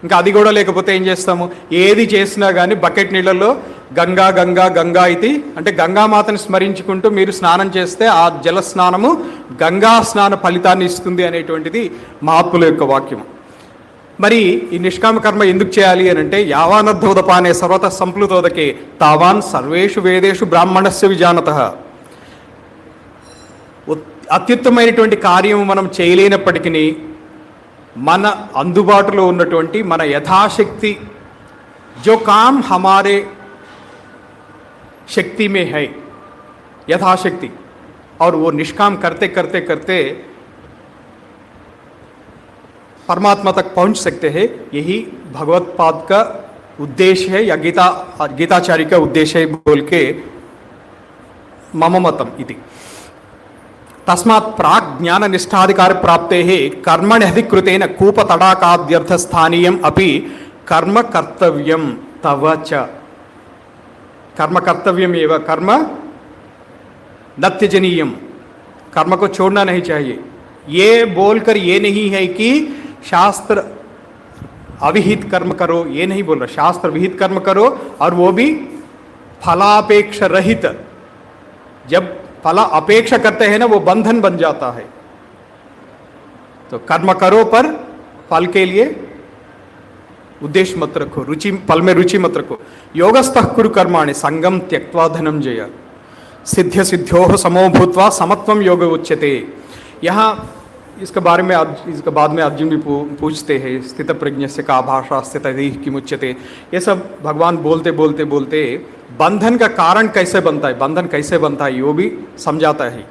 ఇంకా అది కూడా లేకపోతే ఏం చేస్తాము, ఏది చేసినా కానీ బకెట్ నీళ్ళల్లో గంగా గంగా గంగా ఇది అంటే గంగామాతని స్మరించుకుంటూ మీరు స్నానం చేస్తే ఆ జల స్నానము గంగా స్నాన ఫలితాన్ని ఇస్తుంది అనేటువంటిది మహాత్ముల యొక్క వాక్యం। మరి ఈ నిష్కామ కర్మ ఎందుకు చేయాలి అని అంటే యావానద్ధోదపానే సర్వత సంప్లుతోదకే తావాన్ సర్వేషు వేదేషు బ్రాహ్మణస్య విజానతః। అత్యుత్తమైనటువంటి కార్యము మనం చేయలేనప్పటికీ మన అందుబాటులో ఉన్నటువంటి మన యథాశక్తి जो काम हमारे शक्ति में है यथाशक्ति, और वो निष्काम करते करते करते परमात्मा तक पहुंच सकते हैं। यही भगवत्पाद का उद्देश्य है या गीताचार्य का उद्देश्य है बोल के मम मतम इति। तस्मात् प्राक् ज्ञान निष्ठाधिकार प्राप्ते कर्मणि अधिकृतेन कूप तडाकाद्यर्थ स्थानीयम अपि कर्म कर्तव्यम तव च, कर्म कर्तव्यम एवं कर्म न त्यजनीयम, कर्म को छोड़ना नहीं चाहिए। ये बोलकर ये नहीं है कि शास्त्र अविहित कर्म करो, ये नहीं बोल रहा, शास्त्र विहित कर्म करो और वो भी फलापेक्ष रहित। जब फला अपेक्षा करते हैं ना वो बंधन बन जाता है। तो कर्म करो पर फल के लिए उद्देश्य मत रखो, रुचि, फल में रुचि मत रखो। योगस्थः कुरु कर्माणि संगम त्यक्त्वा धनंजय, सिद्ध्य सिद्ध्योः समो भूत्वा समत्वं योग उच्यते। यहाँ इसके बारे में इसके बाद में अर्जुन भी पूछते हैं, स्थित प्रज्ञ से का भाषा स्थित किमुच्यते। ये सब भगवान बोलते बोलते बोलते बंधन का कारण कैसे बनता है, बंधन कैसे बनता है वो भी समझाता है।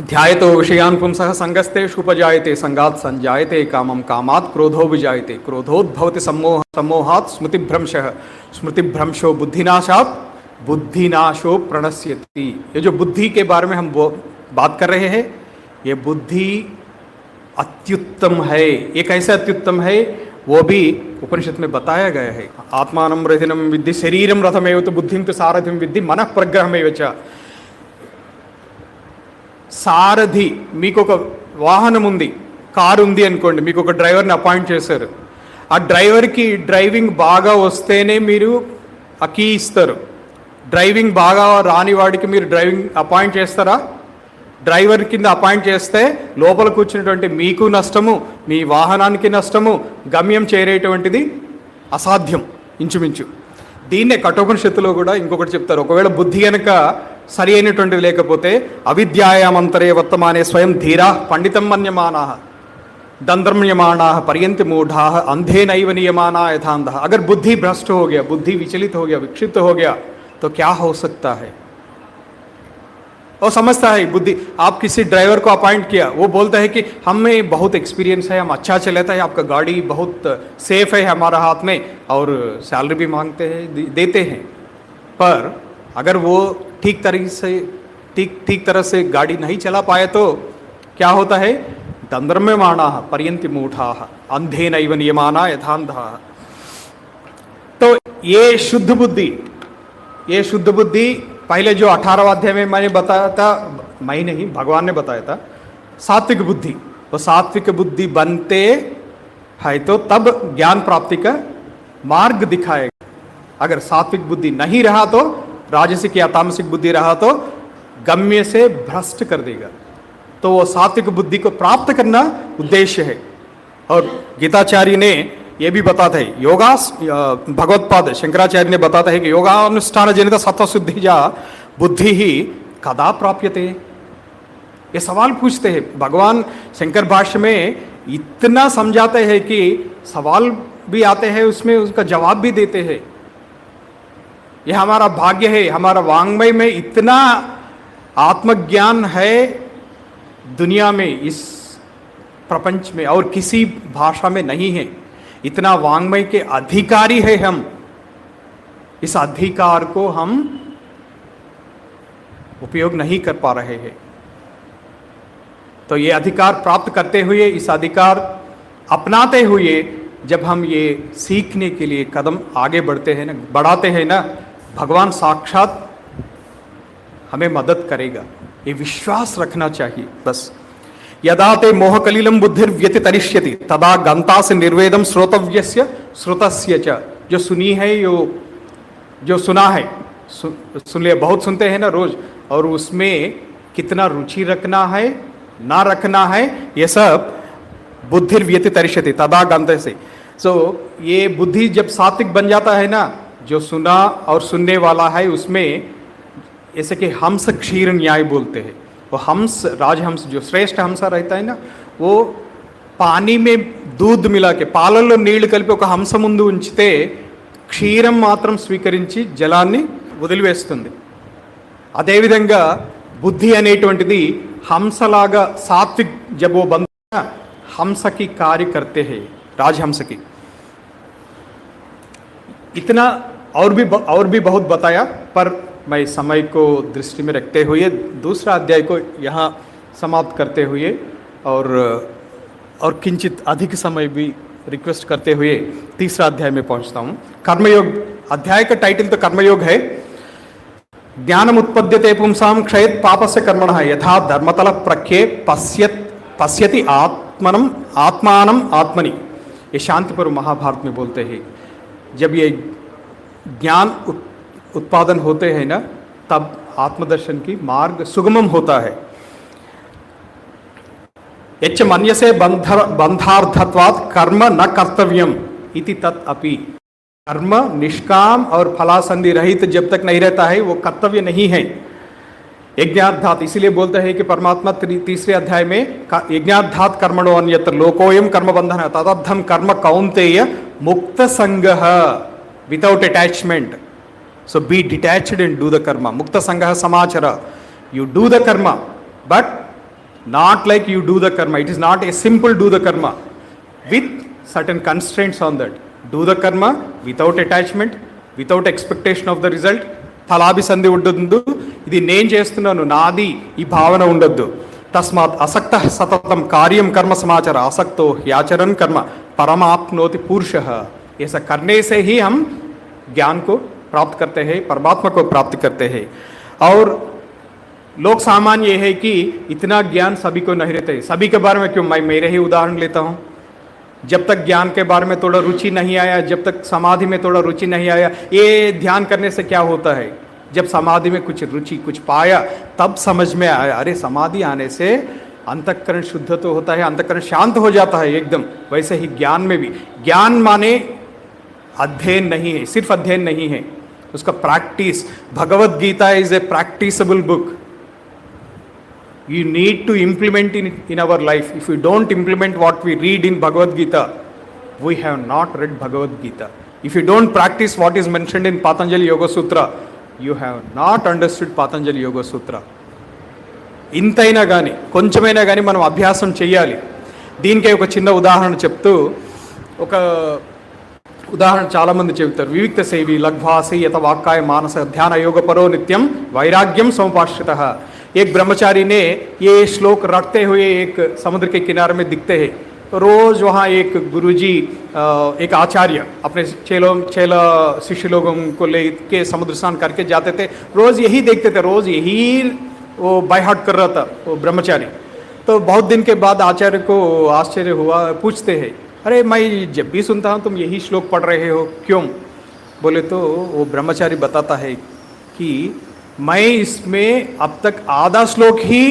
ध्यायतो विषयान् पुंसः संगस्तेषु उपजायते, संगात् संजायते कामं, कामात् क्रोधो विजायते, क्रोधोद्भवति सम्मोहात् स्मृतिभ्रंशः, स्मृतिभ्रंशो बुद्धिनाशात्, बुद्धिनाशो प्रणश्यति। ये जो बुद्धि के बारे में हम बात कर रहे हैं, ये बुद्धि अत्युत्तम है। ये कैसे अत्युत्तम है वो भी उपनिषद में बताया गया है। आत्मानं रथिनं विद्धि शरीरं रथमेव तु बुद्धिं तु सारथिं विद्धि मनः प्रग्रहमेव च। సారథి, మీకు ఒక వాహనం ఉంది, కారు ఉంది అనుకోండి, మీకు ఒక డ్రైవర్ని అపాయింట్ చేశారు. ఆ డ్రైవర్కి డ్రైవింగ్ బాగా వస్తేనే మీరు ఆ కీ ఇస్తారు. డ్రైవింగ్ బాగా రాని వాడికి మీరు డ్రైవింగ్ అపాయింట్ చేస్తారా? డ్రైవర్ కింద అపాయింట్ చేస్తే లోపల కూర్చున్నటువంటి మీకు నష్టము, మీ వాహనానికి నష్టము, గమ్యం చేరేటువంటిది అసాధ్యం ఇంచుమించు. దీన్నే కఠోపనిషత్తులో కూడా ఇంకొకటి చెప్తారు. ఒకవేళ బుద్ధి కనుక సరి అయినటువంటిది లేకపోతే అవిద్యాయామంతరే వర్తమానే స్వయం ధీరా పండితం మన్యమానా दंद्रम्यमाणा पर्यंत मूढ़ा अंधे नैव नियमाना यथांधः। अगर बुद्धि भ्रष्ट हो गया, बुद्धि विचलित हो गया, विक्षिप्त हो गया तो क्या हो सकता है? वो समझता है बुद्धि। आप किसी ड्राइवर को अपॉइंट किया, वो बोलता है कि हमें बहुत एक्सपीरियंस है, हम अच्छा चलाता है, आपका गाड़ी बहुत सेफ है हमारा हाथ में, और सैलरी भी मांगते हैं, देते हैं। पर अगर वो ठीक तरह से गाड़ी नहीं चला पाए तो क्या होता है? दंद्रम्यमाणा पर्यंति मूढ़ा अंधे नैव नियमाना यथांधः। तो ये शुद्ध बुद्धि पहले जो 18वां अध्याय में मैंने बताया था, मैं नहीं भगवान ने बताया था, सात्विक बुद्धि। वो सात्विक बुद्धि बनते है तो तब ज्ञान प्राप्ति का मार्ग दिखाएगा। अगर सात्विक बुद्धि नहीं रहा तो, राजसिक या तामसिक बुद्धि रहा तो गम्य से भ्रष्ट कर देगा। तो वो सात्विक बुद्धि को प्राप्त करना उद्देश्य है। और गीताचार्य ने ये भी बताता है, योगास भगवत्पाद शंकराचार्य ने बताता है कि योगानुष्ठान जनित सत्वशुद्धि जा बुद्धि ही कदा प्राप्यते। ये सवाल पूछते हैं भगवान। शंकर भाष्य में इतना समझाते हैं कि सवाल भी आते हैं, उसमें उसका जवाब भी देते हैं। यह हमारा भाग्य है, हमारा वांग्मय में इतना आत्मज्ञान है दुनिया में, इस प्रपंच में और किसी भाषा में नहीं है। इतना वांग्मय के अधिकारी है हम। इस अधिकार को हम उपयोग नहीं कर पा रहे हैं। तो ये अधिकार प्राप्त करते हुए, इस अधिकार अपनाते हुए जब हम ये सीखने के लिए कदम आगे बढ़ाते हैं ना, भगवान साक्षात हमें मदद करेगा। ये विश्वास रखना चाहिए बस। यदा ते मोहकलिलं बुद्धिर्व्यतितरिष्यति तदा गंता से निर्वेदम श्रोतव्यस्य श्रुतस्य च। जो सुनी है, जो सुना है, सुन लिया, बहुत सुनते हैं ना रोज, और उसमें कितना रुचि रखना है ना रखना है, ये सब बुद्धिर्व्यतितरिष्यति तदा गंता से। सो ये बुद्धि जब सात्विक बन जाता है ना, जो सुना और सुनने वाला है उसमें, जैसे कि हंस क्षीर न्याय बोलते हैं, वो हंस, राजहंस जो श्रेष्ठ हंसा रहता है ना, वो पानी में दूध मिला के పాలల్లో నీళ్లు కలిపి ఒక హంస ముందు ఉంచితే క్షీరం మాత్రం స్వీకరించి జలాన్ని వదిలివేస్తుంది. అదేవిధంగా బుద్ధి అనేటువంటిది హంసలాగా సాత్విక్ जब वो बनता है हंस की कार्य करते हैं, राजहंस की। इतना और भी बहुत बताया, पर मैं समय को दृष्टि में रखते हुए दूसरा अध्याय को यहाँ समाप्त करते हुए और किंचित अधिक समय भी रिक्वेस्ट करते हुए तीसरा अध्याय में पहुंचता हूं। कर्मयोग अध्याय का टाइटल तो कर्मयोग है। ज्ञानम उत्पद्यते पुंसाम क्षयेत पापस्य कर्मणः यथा धर्मतल प्रख्ये पश्यति आत्मनम आत्मानम आत्मनि। ये शांतिपुर महाभारत में बोलते हैं। जब ये ज्ञान उत्पादन होते हैं ना, तब आत्मदर्शन की मार्ग सुगमम होता है। यच्च मन्यसे बंधार्थत्वात् कर्म न कर्तव्यम इति तत् अपि। कर्म निष्काम और फलासंधि रहित जब तक नहीं रहता है वो कर्तव्य नहीं है। यज्ञार्थात्, इसीलिए बोलते हैं कि परमात्मा तीसरे अध्याय में यज्ञार्थात् कर्मणो अन्यत्र लोकोयम कर्म बंधन तदर्थम कर्म कौन्तेय मुक्त संगः without attachment. So be detached and do the karma. मुक्त संगः समाचर, you do the karma but not like you do the karma. It is not a simple do the karma with certain constraints on that. Do the karma without attachment, without expectation of the result. ఫలాభిసంధి ఉండదు, ఇది నేను చేస్తున్నాను నాది ఈ భావన ఉండద్దు. తస్మాత్ అసక్త సతతం కార్యం కర్మ సమాచార आसक्तो ह्याचरन् कर्म परमाप्नोति पुरुषः। ऐसा करने से ही हम ज्ञान को प्राप्त करते हैं, परमात्मा को प्राप्त करते हैं। और लोक सामान्य ये है कि इतना ज्ञान सभी को नहीं रहता है। सभी के बारे में क्यों, मैं मेरे ही उदाहरण लेता हूँ। जब तक ज्ञान के बारे में थोड़ा रुचि नहीं आया, जब तक समाधि में थोड़ा रुचि नहीं आया, ये ध्यान करने से क्या होता है, जब समाधि में कुछ रुचि कुछ पाया तब समझ में आया, अरे समाधि आने से अंतःकरण शुद्ध तो होता है, अंतःकरण शांत हो जाता है एकदम। वैसे ही ज्ञान में भी, ज्ञान माने अध्ययन नहीं है, सिर्फ अध्ययन नहीं है, उसका practice. Bhagavad Gita is a practicable book. You need to implement in our life. If we don't implement what we read in Bhagavad Gita, we have not read Bhagavad Gita. If you don't practice what is mentioned in Patanjali Yoga Sutra, you have not understood Patanjali Yoga Sutra. ఇంతైనా కానీ కొంచెమైనా కానీ మనం అభ్యాసం చేయాలి. దీనికే ఒక చిన్న ఉదాహరణ చెప్తూ, ఒక ఉదాహరణ చాలామంది చెబుతారు. వివిక్త సేవి లఘ్వాసి యత వాక్కాయ మానస ధ్యాన योग परो नित्यम वैराग्यम समुपाश्रितः। एक ब्रह्मचारी ने ये श्लोक रटते हुए एक समुद्र के किनारे में दिखते हैं। रोज़ वहाँ एक गुरुजी, एक आचार्य अपने चेला शिष्य लोगों को ले के समुद्र स्नान करके जाते थे। रोज़ यही देखते थे, रोज़ यही वो बाय हार्ट कर रहा था वो ब्रह्मचारी। तो बहुत दिन के बाद आचार्य को आश्चर्य हुआ, पूछते हैं, अरे मैं जब भी सुनता हूँ तुम यही श्लोक पढ़ रहे हो, क्यों? बोले तो वो ब्रह्मचारी बताता है कि मैं इसमें अब तक आधा श्लोक ही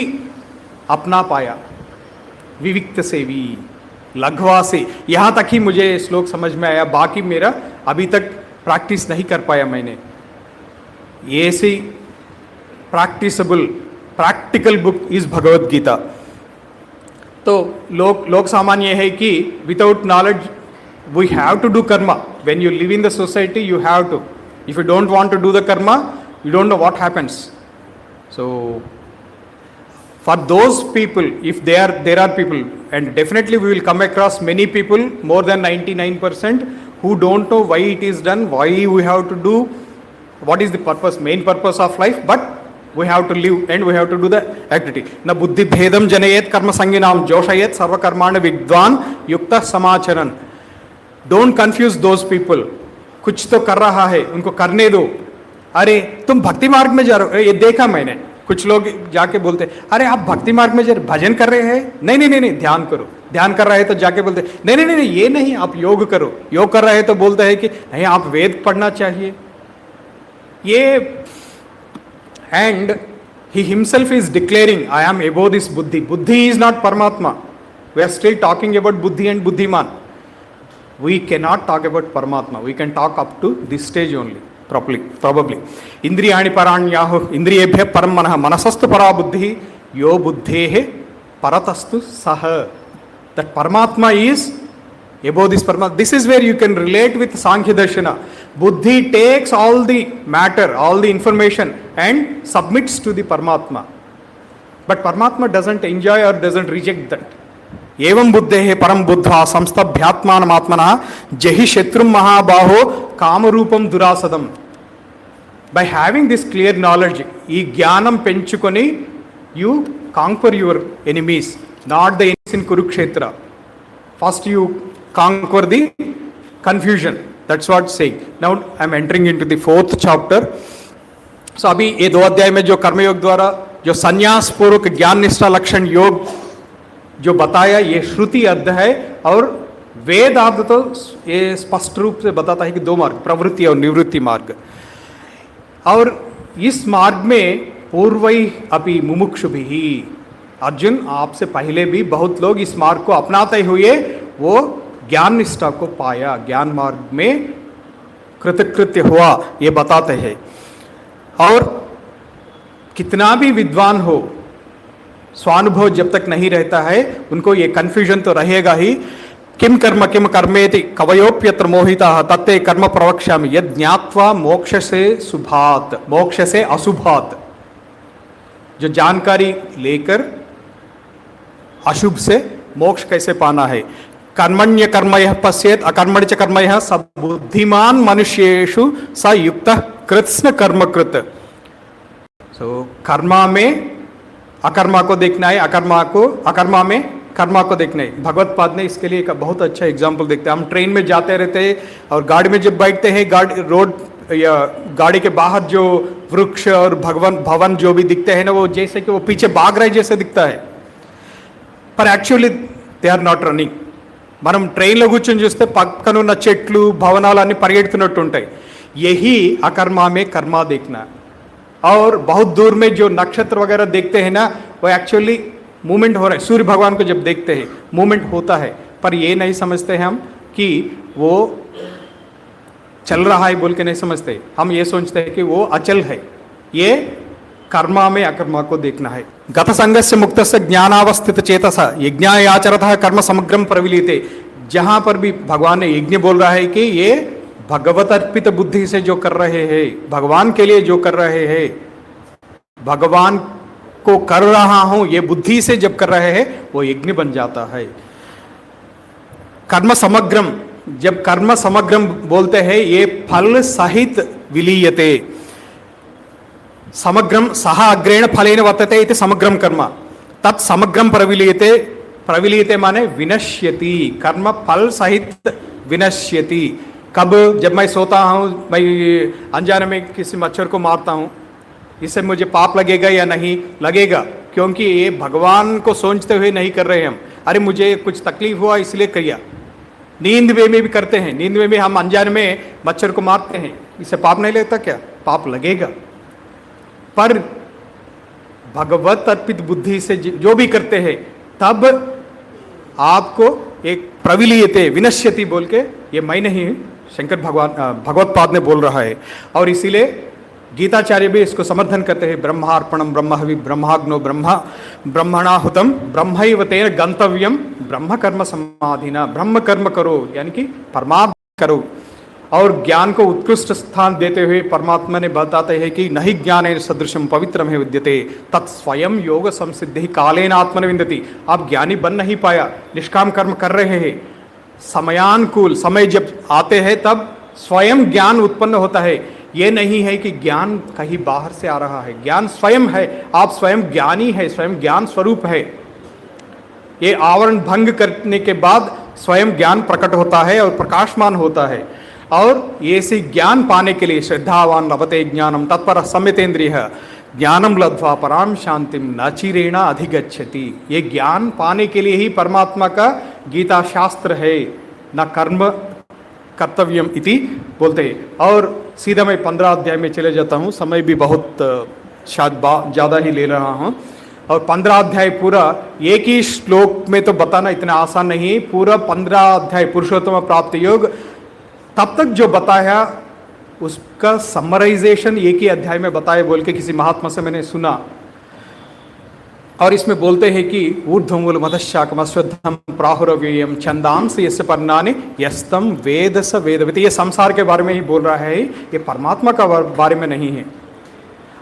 अपना पाया। विविक्त सेवी लघ्वासी, यहाँ तक ही मुझे श्लोक समझ में आया, बाकी मेरा अभी तक प्रैक्टिस नहीं कर पाया मैंने। ऐसी practicable practical book is Bhagavad Gita. तो लोक सामान्य है कि without knowledge we have to do karma. When you live in the society you have to, if you don't want to do the karma you don't know what happens. So for those people, if there are people, and definitely we will come across many people, more than 99%, who don't know why it is done, why we have to do, what is the purpose, main purpose of life, but we have to live and we have to do the activity. Na buddhi bhedam janayet karma sanginam joshayet sarva karmana vidwan yukta samacharan. Don't confuse those people. कुछ तो कर रहा है, उनको करने दो। अरे तुम भक्ति मार्ग में जा रहे हो, ये देखा मैंने, कुछ लोग जाके बोलते अरे आप भक्ति मार्ग में जा रहे, भजन कर रहे हैं, नहीं नहीं नहीं नहीं ध्यान करो, ध्यान कर रहे हैं तो जाके बोलते नहीं नहीं नहीं ये नहीं, आप योग करो, योग कर रहे हैं तो बोलते हैं कि नहीं आप वेद पढ़ना चाहिए। ये and he himself is declaring I am above this बुद्धि। बुद्धि इज नॉट परमात्मा। We are still talking about बुद्धि एंड बुद्धिमान। We can not talk about परमात्मा, we can talk up to this stage only probably. इंद्रियाणि पराण्याहुः इंद्रियेभ्यः परं मनः मनसस्तु परा बुद्धिः यो बुद्धेः परतस्तु सः। That Paramatma is above this Paramatma. This is where you can relate with Sankhya Darshana. Buddhi takes all the matter, all the information and submits to the Paramatma. But Paramatma doesn't enjoy or doesn't reject that. एवं बुद्धेः परं बुद्ध्वा संस्तभ्यात्मानमात्मनः जहि शत्रुं महाबाहो कामरूपं दुरासदम्। By having this clear knowledge, ఈ జ్ఞానం పెంచుకొని you conquer your enemies, not the enemies in Kurukshetra. First you conquer the confusion. That's what saying. Now I'm entering into the 4th chapter. So अभी ये 2 अध्याय में जो कर्मयोग द्वारा जो संन्यास पूर्वक ज्ञान निष्ठा लक्षण योग जो बताया, ये श्रुति अर्ध है, और वेद अर्ध तो ये स्पष्ट रूप से बताता है कि 2 मार्ग, प्रवृत्ति और निवृत्ति मार्ग। और इस मार्ग में पूर्वै अपि मुमुक्षुभिः, अर्जुन आपसे पहले भी बहुत लोग इस मार्ग को अपनाते हुए वो ज्ञान निष्ठा को पाया, ज्ञान मार्ग में कृतकृत्य हुआ, ये बताते हैं। और कितना भी विद्वान हो, स्वानुभव जब तक नहीं रहता है उनको ये कंफ्यूजन तो रहेगा ही। किम कर्मेति कवयोप्यत्र मोहिताः तत्ते कर्म प्रवक्ष्यामि यद् ज्ञात्वा मोक्ष से शुभात् मोक्ष से अशुभात्। जो जानकारी लेकर अशुभ से मोक्ष कैसे पाना है। कर्मण्य कर्मयः पश्येत् अकर्मण्य च कर्मयः स बुद्धिमान मनुष्येषु स युक्तः कृत्स्न कर्मकृत। सो कर्मा में अकर्मा को देखना है, अकर्मा में कर्मा को देखना है। भगवत पाद ने इसके लिए एक बहुत अच्छा एग्जाम्पल देखते हैं। हम ट्रेन में जाते रहते हैं और गाड़ी में जब बैठते हैं, रोड या गाड़ी के बाहर जो वृक्ष और भवन जो भी दिखते हैं ना, वो जैसे कि वो पीछे भाग रहे जैसे दिखता है, पर actually they are not running. మనం ట్రైన్లో కూర్చొని చూస్తే పక్కన ఉన్న చెట్లు భవనాలు అన్ని పరిగెడుతున్నట్టు ఉంటాయి. यही अकर्मा में कर्मा देखना. और बहुत दूर में जो नक्षत्र वगैरह देखते हैं ना, वो एक्चुअली मूवमेंट हो रहा है. सूर्य भगवान को जब देखते हैं मूवमेंट होता है, पर ये नहीं समझते हम कि वो चल रहा है बोल के नहीं समझते. हम ये सोचते हैं कि वो अचल है. ये कर्मा में अकर्मा को देखना है. गत संगस्य मुक्तस्य ज्ञानावस्थित चेतसा यज्ञाय आचरतः कर्म समग्रम प्रविलीते. जहां पर भी भगवान ने यज्ञ बोल रहा है कि ये भगवत अर्पित बुद्धि से जो कर रहे हैं, भगवान के लिए जो कर रहे हैं, भगवान को कर रहा हूं, ये बुद्धि से जब कर रहे हैं वो यज्ञ बन जाता है. कर्म समग्रम, जब कर्म समग्रम बोलते हैं ये फल सहित विलीयते. समग्रम सह अग्रेण फलेन वर्तते इति समग्रम कर्म. तत् समग्रम प्रविलीयते. प्रविलीयते माने विनश्यति. कर्म फल सहित विनश्यति. कब? जब मैं सोता हूँ, मैं अनजाने में किसी मच्छर को मारता हूँ, इससे मुझे पाप लगेगा या नहीं लगेगा? क्योंकि ये भगवान को सोचते हुए नहीं कर रहे हम. अरे मुझे कुछ तकलीफ हुआ इसलिए किया. नींद में भी करते हैं. नींद में भी हम अनजाने में मच्छर को मारते हैं. इससे पाप नहीं लगता क्या? पाप लगेगा. पर भगवत अर्पित बुद्धि से जो भी करते हैं तब आपको एक प्रविलीयते विनश्यति बोल के, ये मैं नहीं, शंकर भगवान भगवत पाद ने बोल रहा है. और इसीलिए गीताचार्य भी इसको समर्थन करते हैं. ब्रह्मार्पणम ब्रह्महवि ब्रह्माग्नो ब्रह्मणाहुतम ब्रह्मैव तेन गंतव्यम ब्रह्म कर्म समाधिना. ब्रह्म कर्म करो यानी कि परमात्मा करो. और ज्ञान को उत्कृष्ट स्थान देते हुए परमात्मा ने बताते हैं कि नहीं ज्ञानेन सदृशम पवित्रम है विद्यते तत्स्वयं योग संसिद्धि कालेन आत्मन विन्दति. आप ज्ञानी बन नहीं पाया, निष्काम कर्म कर रहे हैं. समयानुकूल समय जब आते हैं तब स्वयं ज्ञान उत्पन्न होता है. ये नहीं है कि ज्ञान कहीं बाहर से आ रहा है. ज्ञान स्वयं है. आप स्वयं ज्ञानी है, स्वयं ज्ञान स्वरूप है. ये आवरण भंग करने के बाद स्वयं ज्ञान प्रकट होता है और प्रकाशमान होता है. और ये से ज्ञान पाने के लिए श्रद्धावान लभते ज्ञानम तत्पर सम्यतेन्द्रिय ज्ञानम लब्ध्वा पराम शांतिम नचिरेणा अधिगच्छति. ये ज्ञान पाने के लिए ही परमात्मा का गीता शास्त्र है. न कर्म कर्तव्यम इति बोलते हैं. और सीधा मैं 15 अध्याय में चले जाता हूँ. समय भी बहुत शायद ज़्यादा ही ले रहा हूँ. और 15 अध्याय पूरा एक ही श्लोक में तो बताना इतना आसान नहीं है. पूरा 15 अध्याय पुरुषोत्तम प्राप्ति योग तब तक जो बताया उसका समराइजेशन एक ही अध्याय में बताए बोल के किसी महात्मा से मैंने सुना. और इसमें बोलते हैं कि ऊर्ध्वमूल मदशाकम अश्वत्थम प्राहुरव्ययम छंदांस यस्य पर्णानि यस्तम वेद स वेदवित्. ये संसार के बारे में ही बोल रहा है, ये परमात्मा का बारे में नहीं है.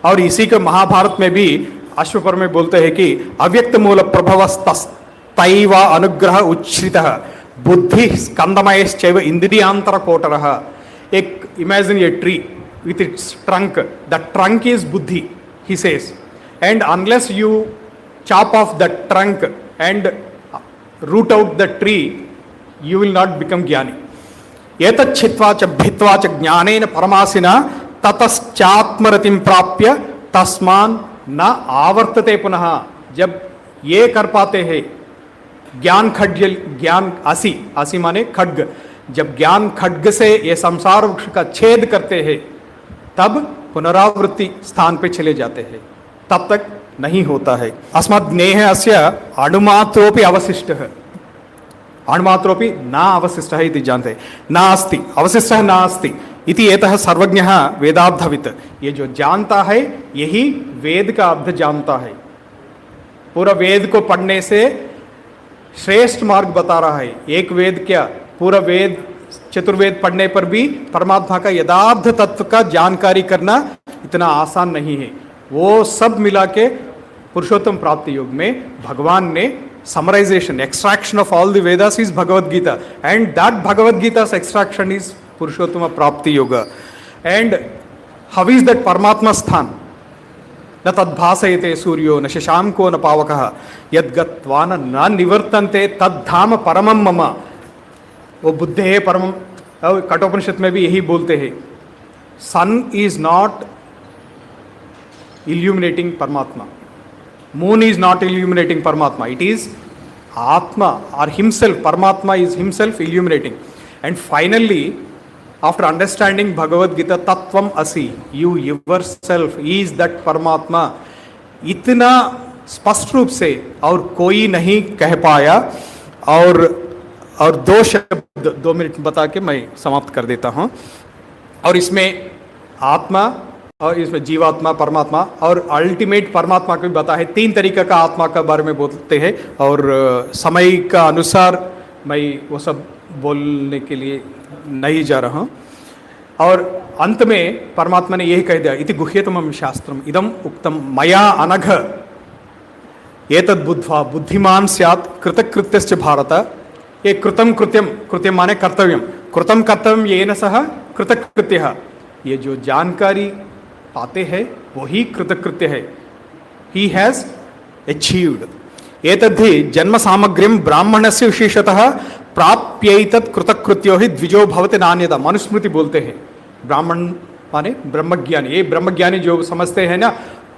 और इसी के महाभारत में भी अश्वपर में बोलते हैं कि अव्यक्त मूल प्रभवस्तैव अनुग्रह उच्छ्रितः बुद्धि स्कंदमयश्चैव इंद्रियांतर कोटरः. एक imagine a tree with its trunk. The trunk is buddhi, he says. And unless you chop off the trunk and root out the tree, you will not become ज्ञानी। एतच्छित्वा च भित्वा च ज्ञानेन परमासिना ततश्चात्मरतिं प्राप्य तस्मान् न आवर्तते पुनः। जब ये कर पाते हैं, ज्ञान खड्ग, ज्ञान असी, असी माने खड्ग, जब ज्ञान खड्ग से ये संसार वृक्ष का छेद करते हैं तब पुनरावृत्ति स्थान पे चले जाते हैं, तब तक नहीं होता है। अस्मद् ज्ञेयः अस्य अणुमात्रोपि अवशिष्टः, अणुमात्रोपि न अवशिष्टः इति जानते, नास्ति, अवशिष्टः नास्ति इति एतः सर्वज्ञः वेदार्थवित्। ये जो जानता है यही वेद का अर्थ जानता है। पूरा वेद को पढ़ने से श्रेष्ठ मार्ग बता रहा है। एक वेद क्या, पूरा वेद चतुर्वेद पढ़ने पर भी परमात्मा का यथार्थ तत्व का जानकारी करना इतना आसान नहीं है। वो सब मिला के पुरुषोत्तम प्राप्ति योग में भगवान ने summarization, extraction of all the Vedas is Bhagavad Gita, and that Bhagavad Gita's extraction is Purushottam Prapti Yoga. And how is that परमात्मा स्थान? न तद्भासयते सूर्यो न शशांको न पावकः यद्गत्वा न निवर्तन्ते तद्धाम परमं मम। वो बुद्धे है परमम, कठोपनिषद में भी यही बोलते हैं। Sun is not illuminating Paramatma, moon is not illuminating Paramatma, it is Atma or himself, Paramatma is himself illuminating. And finally, after understanding Bhagavad Gita, Tattvam Asi, you yourself is that Paramatma, इतना स्पष्ट रूप से और कोई नहीं कह पाया। और दो शब्द 2 मिनट बता के मैं समाप्त कर देता हूँ। और इसमें आत्मा और इसमें जीवात्मा, परमात्मा और अल्टीमेट परमात्मा को भी बता है। 3 तरीके का आत्मा का बारे में बोलते हैं और समय का अनुसार मैं वो सब बोलने के लिए नहीं जा रहा हूँ। और अंत में परमात्मा ने यही कह दिया, इति गुह्यतमं शास्त्रम इदम उक्तम मया अनघ एतद् बुद्ध्वा बुद्धिमान् स्यात् कृतकृत्यश्च भारत। ये कृतम कृत्यम, कृत्यम माने कर्तव्यम, कृतम कर्तव्यम येन सह कृतकृत्यः। ये जो जानकारी पाते हैं वही कृतकृत्य है। He has achieved. एतद्धि जन्म सामग्र्यं ब्राह्मणस्य विशेषतः प्राप्यैतत् कृतकृत्यो हि द्विजो भवति नान्यथा। मनुस्मृति बोलते हैं ब्राह्मण माने ब्रह्मज्ञानी। ये ब्रह्मज्ञानी जो समझते हैं ना,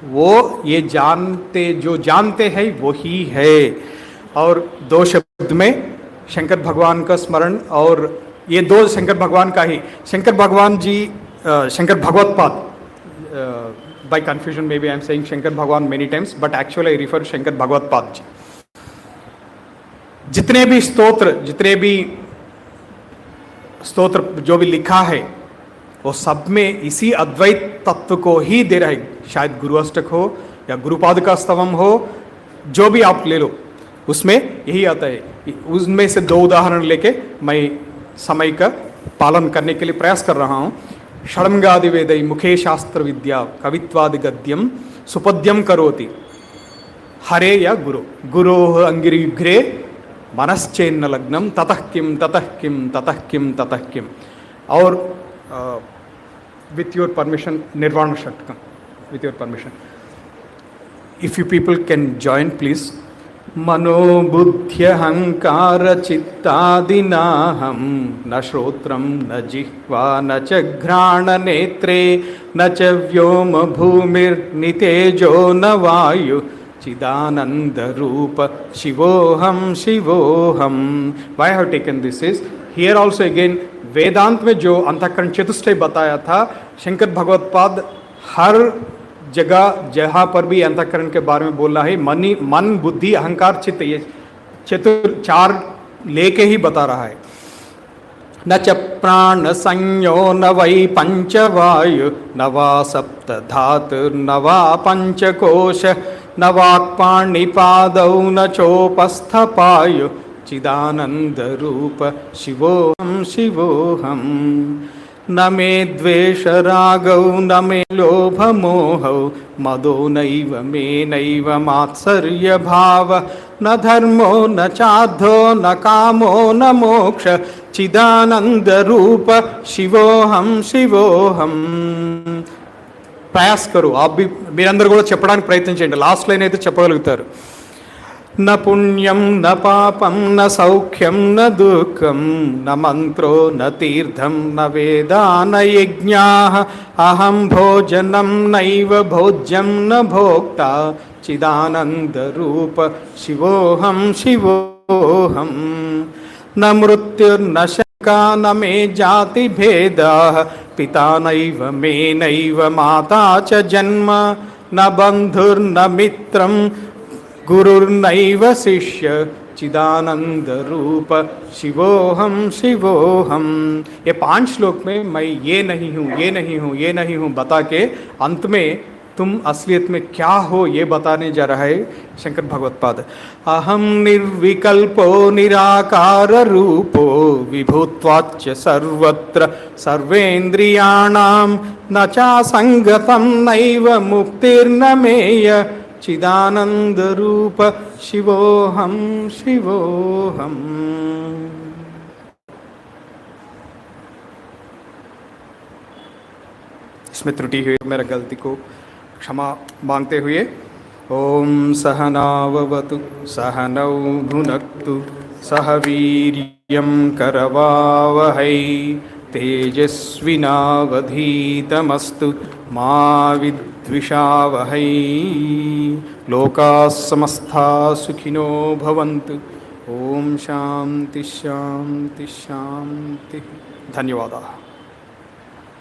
वो ये जानते, जो जानते हैं वही है। और 2 शब्द में शंकर भगवान का स्मरण, और ये 2 शंकर भगवान का ही, शंकर भगवान जी, Shankar भगवत्पाद, by confusion maybe I am saying Shankar Bhagwan many times, but actually I refer Shankar Bhagwatpad ji। जितने भी स्तोत्र जो भी लिखा है वो सब में इसी अद्वैत तत्व को ही दे रहा है। शायद गुरु अष्टक हो या गुरुपाद का स्तवम हो, जो भी आप ले लो उसमें यही आता है। उसमें से 2 उदाहरण लेके मैं समय का पालन करने के लिए प्रयास कर रहा हूँ। षडंगादि वेदै मुखे शास्त्र विद्या कवित्वादि गद्यम सुपद्यम करोति हरे या गुरु गुरोः अंगिरिघ्रे मनश्चेन्न लग्नम ततः किम ततः किम ततः किम ततः किम। और with your permission Nirvana Shatakam, with your permission, if you people can join please. मनोबुद्ध्यहंकार चित्तादिनाहं न श्रोत्रं न जिह्वा न च घ्राण नेत्रे न च व्योम भूमिर्नितेजो न वायु चिदानंद रूप शिवोहम शिवोहम। Why have taken this is here also again Vedanta में जो अंतःकरण चतुष्टय बताया था, शंकर भगवत्पाद हर जगह जहाँ पर भी अंतःकरण के बारे में बोलना है, मन बुद्धि अहंकार चित्त, ये 4 लेके ही बता रहा है। न च प्राण संयो न वै पंचवायु न वा सप्त धातु न वा पंचकोश न वाक्पाणिपादौ न चोपस्थ पायु चिदानंद रूप शिवोहम शिवोहम। न मे द्वेष रागौ न मे लोभ मोहौ मदो नैव मे नैव मात्सर्य भाव न धर्मो न चाद्धो न कामो न मोक्ष चिदानंद रूप शिवोहम शिवोहम। ప్రయాస్ కరు आप भी మీరందరూ కూడా చెప్పడానికి ప్రయత్నం చేయండి। లాస్ట్ లైన్ అయితే చెప్పగలుగుతారు। न पुण्यं न पापं न सौख्यं न दुःखं न मन्त्रो न तीर्थं न वेदा न यज्ञाः अहं भोजनं नैव भोज्यं न भोक्ता चिदानन्दरूप शिवोऽहं शिवोऽहं न मृत्युर्न शङ्का न मे जातिभेदाः पिता नैव मे नैव माता च जन्म न बन्धुर्न मित्रं गुरुर्नैव शिष्य चिदानंद रूप शिवोहम शिवोहम। ये 5 श्लोक में मैं ये नहीं हूँ ये नहीं हूँ ये नहीं हूँ बता के अंत में तुम असलियत में क्या हो ये बताने जा रहा है शंकर भगवत्पाद। अहम निर्विकल्पो निराकार रूपो विभूत्वाच्च सर्वत्र सर्वेन्द्रियाणां न चासंगतं नैव मुक्तिर्न मेय चिदानंद रूप शिवोहम शिवोहम। इसमें त्रुटि हुई मेरा गलती को क्षमा मांगते हुए ओम सहनाववतु सहनौ भुनक्तु सह वीर्यं करवावहै तेजस्विनावधीतमस्तु मा विद्विषावहै। लोकाः समस्ताः सुखिनो भवन्तु। ओम शांति शांति शांति। धन्यवादाः।